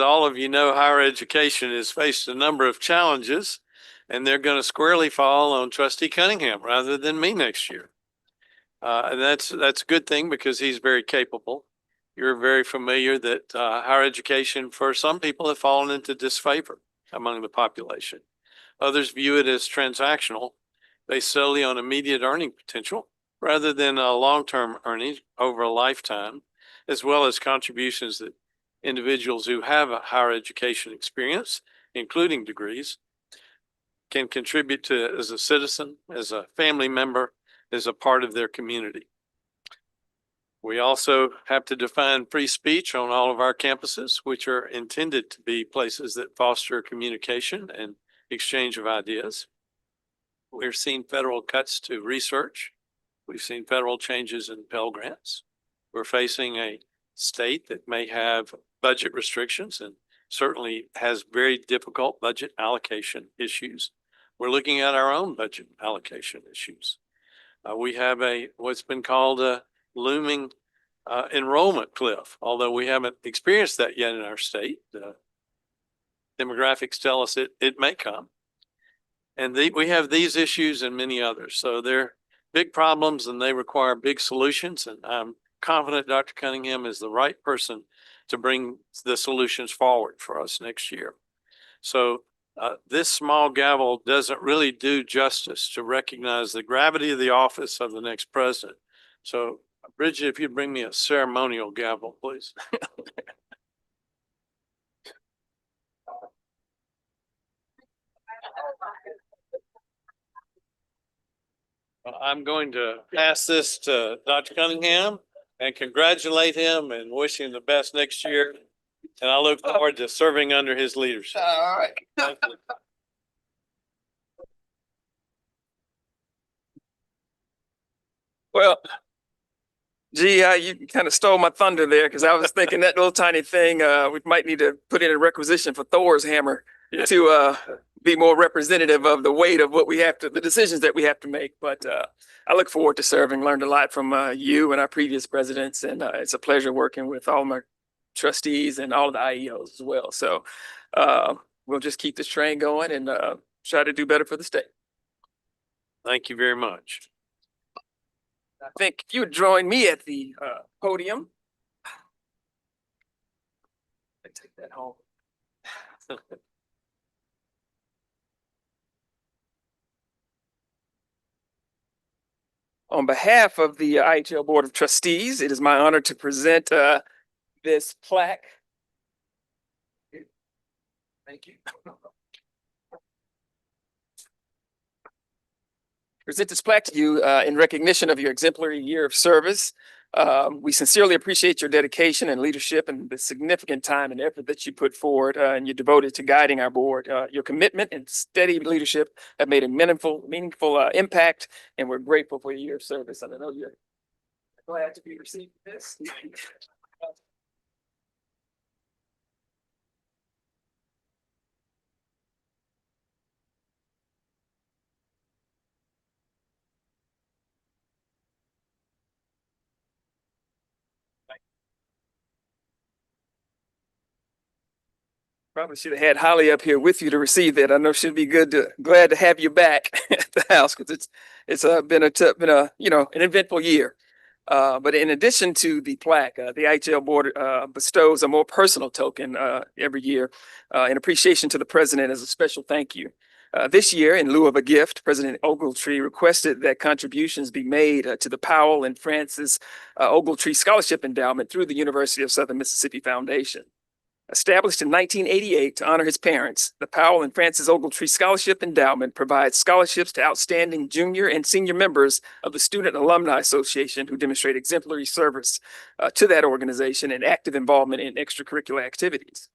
all of you know, higher education has faced a number of challenges, and they're going to squarely fall on Trustee Cunningham rather than me next year. And that's a good thing because he's very capable. You're very familiar that higher education for some people have fallen into disfavor among the population. Others view it as transactional, based solely on immediate earning potential rather than long-term earnings over a lifetime, as well as contributions that individuals who have a higher education experience, including degrees, can contribute to as a citizen, as a family member, as a part of their community. We also have to define free speech on all of our campuses, which are intended to be places that foster communication and exchange of ideas. We're seeing federal cuts to research. We've seen federal changes in Pell Grants. We're facing a state that may have budget restrictions and certainly has very difficult budget allocation issues. We're looking at our own budget allocation issues. We have what's been called a looming enrollment cliff, although we haven't experienced that yet in our state. Demographics tell us it may come. And we have these issues and many others. So they're big problems and they require big solutions. And I'm confident Dr. Cunningham is the right person to bring the solutions forward for us next year. So this small gavel doesn't really do justice to recognize the gravity of the office of the next president. So Bridget, if you'd bring me a ceremonial gavel, please. I'm going to pass this to Dr. Cunningham and congratulate him and wish him the best next year. And I look forward to serving under his leadership. All right. Thank you. Well, gee, you kind of stole my thunder there because I was thinking that little tiny thing we might need to put in a requisition for Thor's hammer. to be more representative of the weight of what we have to, the decisions that we have to make. But I look forward to serving, learned a lot from you and our previous presidents, and it's a pleasure working with all my trustees and all of the IEOs as well. So we'll just keep this train going and try to do better for the state. Thank you very much. I think if you would join me at the podium. Take that home. On behalf of the IHL Board of Trustees, it is my honor to present this plaque. Thank you. Present this plaque to you in recognition of your exemplary year of service. We sincerely appreciate your dedication and leadership and the significant time and effort that you put forward and you're devoted to guiding our board. Your commitment and steady leadership have made a meaningful impact, and we're grateful for your year of service. And I know you're glad to be receiving this. Probably should have had Holly up here with you to receive that. I know she'd be glad to have you back at the house because it's been an eventful year. But in addition to the plaque, the IHL board bestows a more personal token every year in appreciation to the president as a special thank you. This year, in lieu of a gift, President Ogletree requested that contributions be made to the Powell and Francis Ogletree Scholarship Endowment through the University of Southern Mississippi Foundation. Established in 1988 to honor his parents, the Powell and Francis Ogletree Scholarship Endowment provides scholarships to outstanding junior and senior members of the Student Alumni Association who demonstrate exemplary service to that organization and active involvement in extracurricular activities.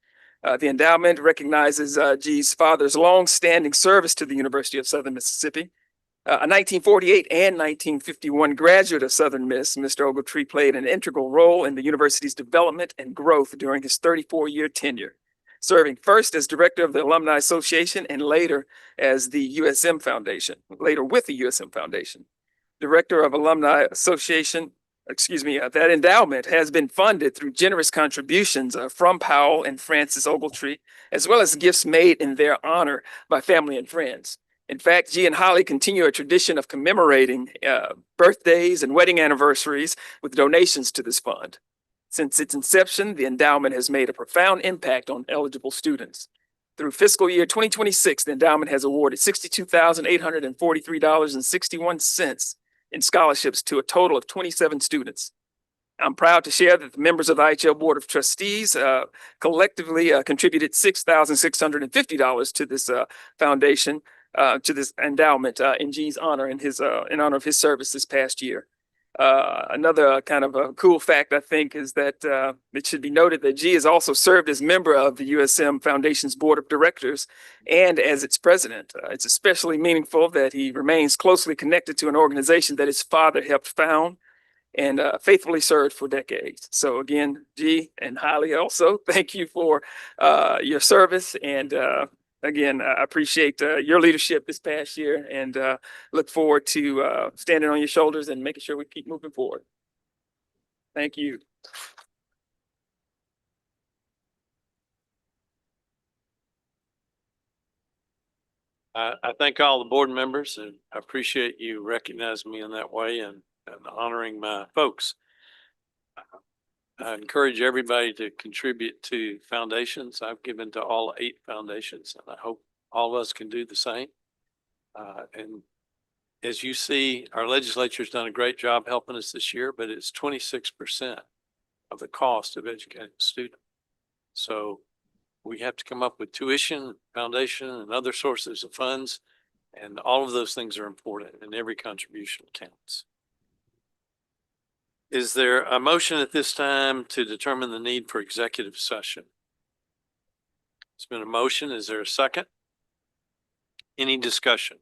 The endowment recognizes G's father's long-standing service to the University of Southern Mississippi. A 1948 and 1951 graduate of Southern Miss, Mr. Ogletree played an integral role in the university's development and growth during his 34-year tenure, serving first as director of the Alumni Association and later as the USM Foundation, later with the USM Foundation. Director of Alumni Association, that endowment has been funded through generous contributions from Powell and Francis Ogletree, as well as gifts made in their honor by family and friends. In fact, G and Holly continue a tradition of commemorating birthdays and wedding anniversaries with donations to this fund. Since its inception, the endowment has made a profound impact on eligible students. Through fiscal year 2026, the endowment has awarded $62,843.61 in scholarships to a total of 27 students. I'm proud to share that the members of the IHL Board of Trustees collectively contributed $6,650 to this foundation, to this endowment in G's honor and in honor of his service this past year. Another kind of a cool fact, I think, is that it should be noted that G has also served as member of the USM Foundation's Board of Directors and as its president. It's especially meaningful that he remains closely connected to an organization that his father helped found and faithfully served for decades. So again, G and Holly also, thank you for your service. And again, I appreciate your leadership this past year and look forward to standing on your shoulders and making sure we keep moving forward. Thank you. I thank all the board members and I appreciate you recognizing me in that way and honoring my folks. I encourage everybody to contribute to foundations. I've given to all 8 foundations and I hope all of us can do the same. And as you see, our legislature's done a great job helping us this year, but it's 26% of the cost of educating a student. So we have to come up with tuition, foundation, and other sources of funds. And all of those things are important and every contribution counts. Is there a motion at this time to determine the need for executive session? It's been a motion. Is there a second? Any discussion?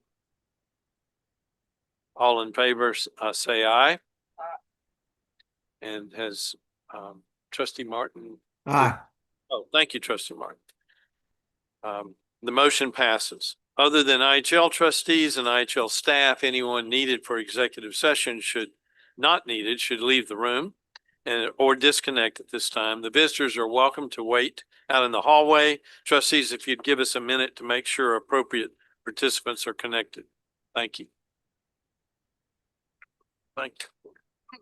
All in favor, say aye. And has Trustee Martin? Aye. Oh, thank you, Trustee Martin. The motion passes. Other than IHL trustees and IHL staff, anyone needed for executive session not needed should leave the room or disconnect at this time. The visitors are welcome to wait out in the hallway. Trustees, if you'd give us a minute to make sure appropriate participants are connected. Thank you. Thank you.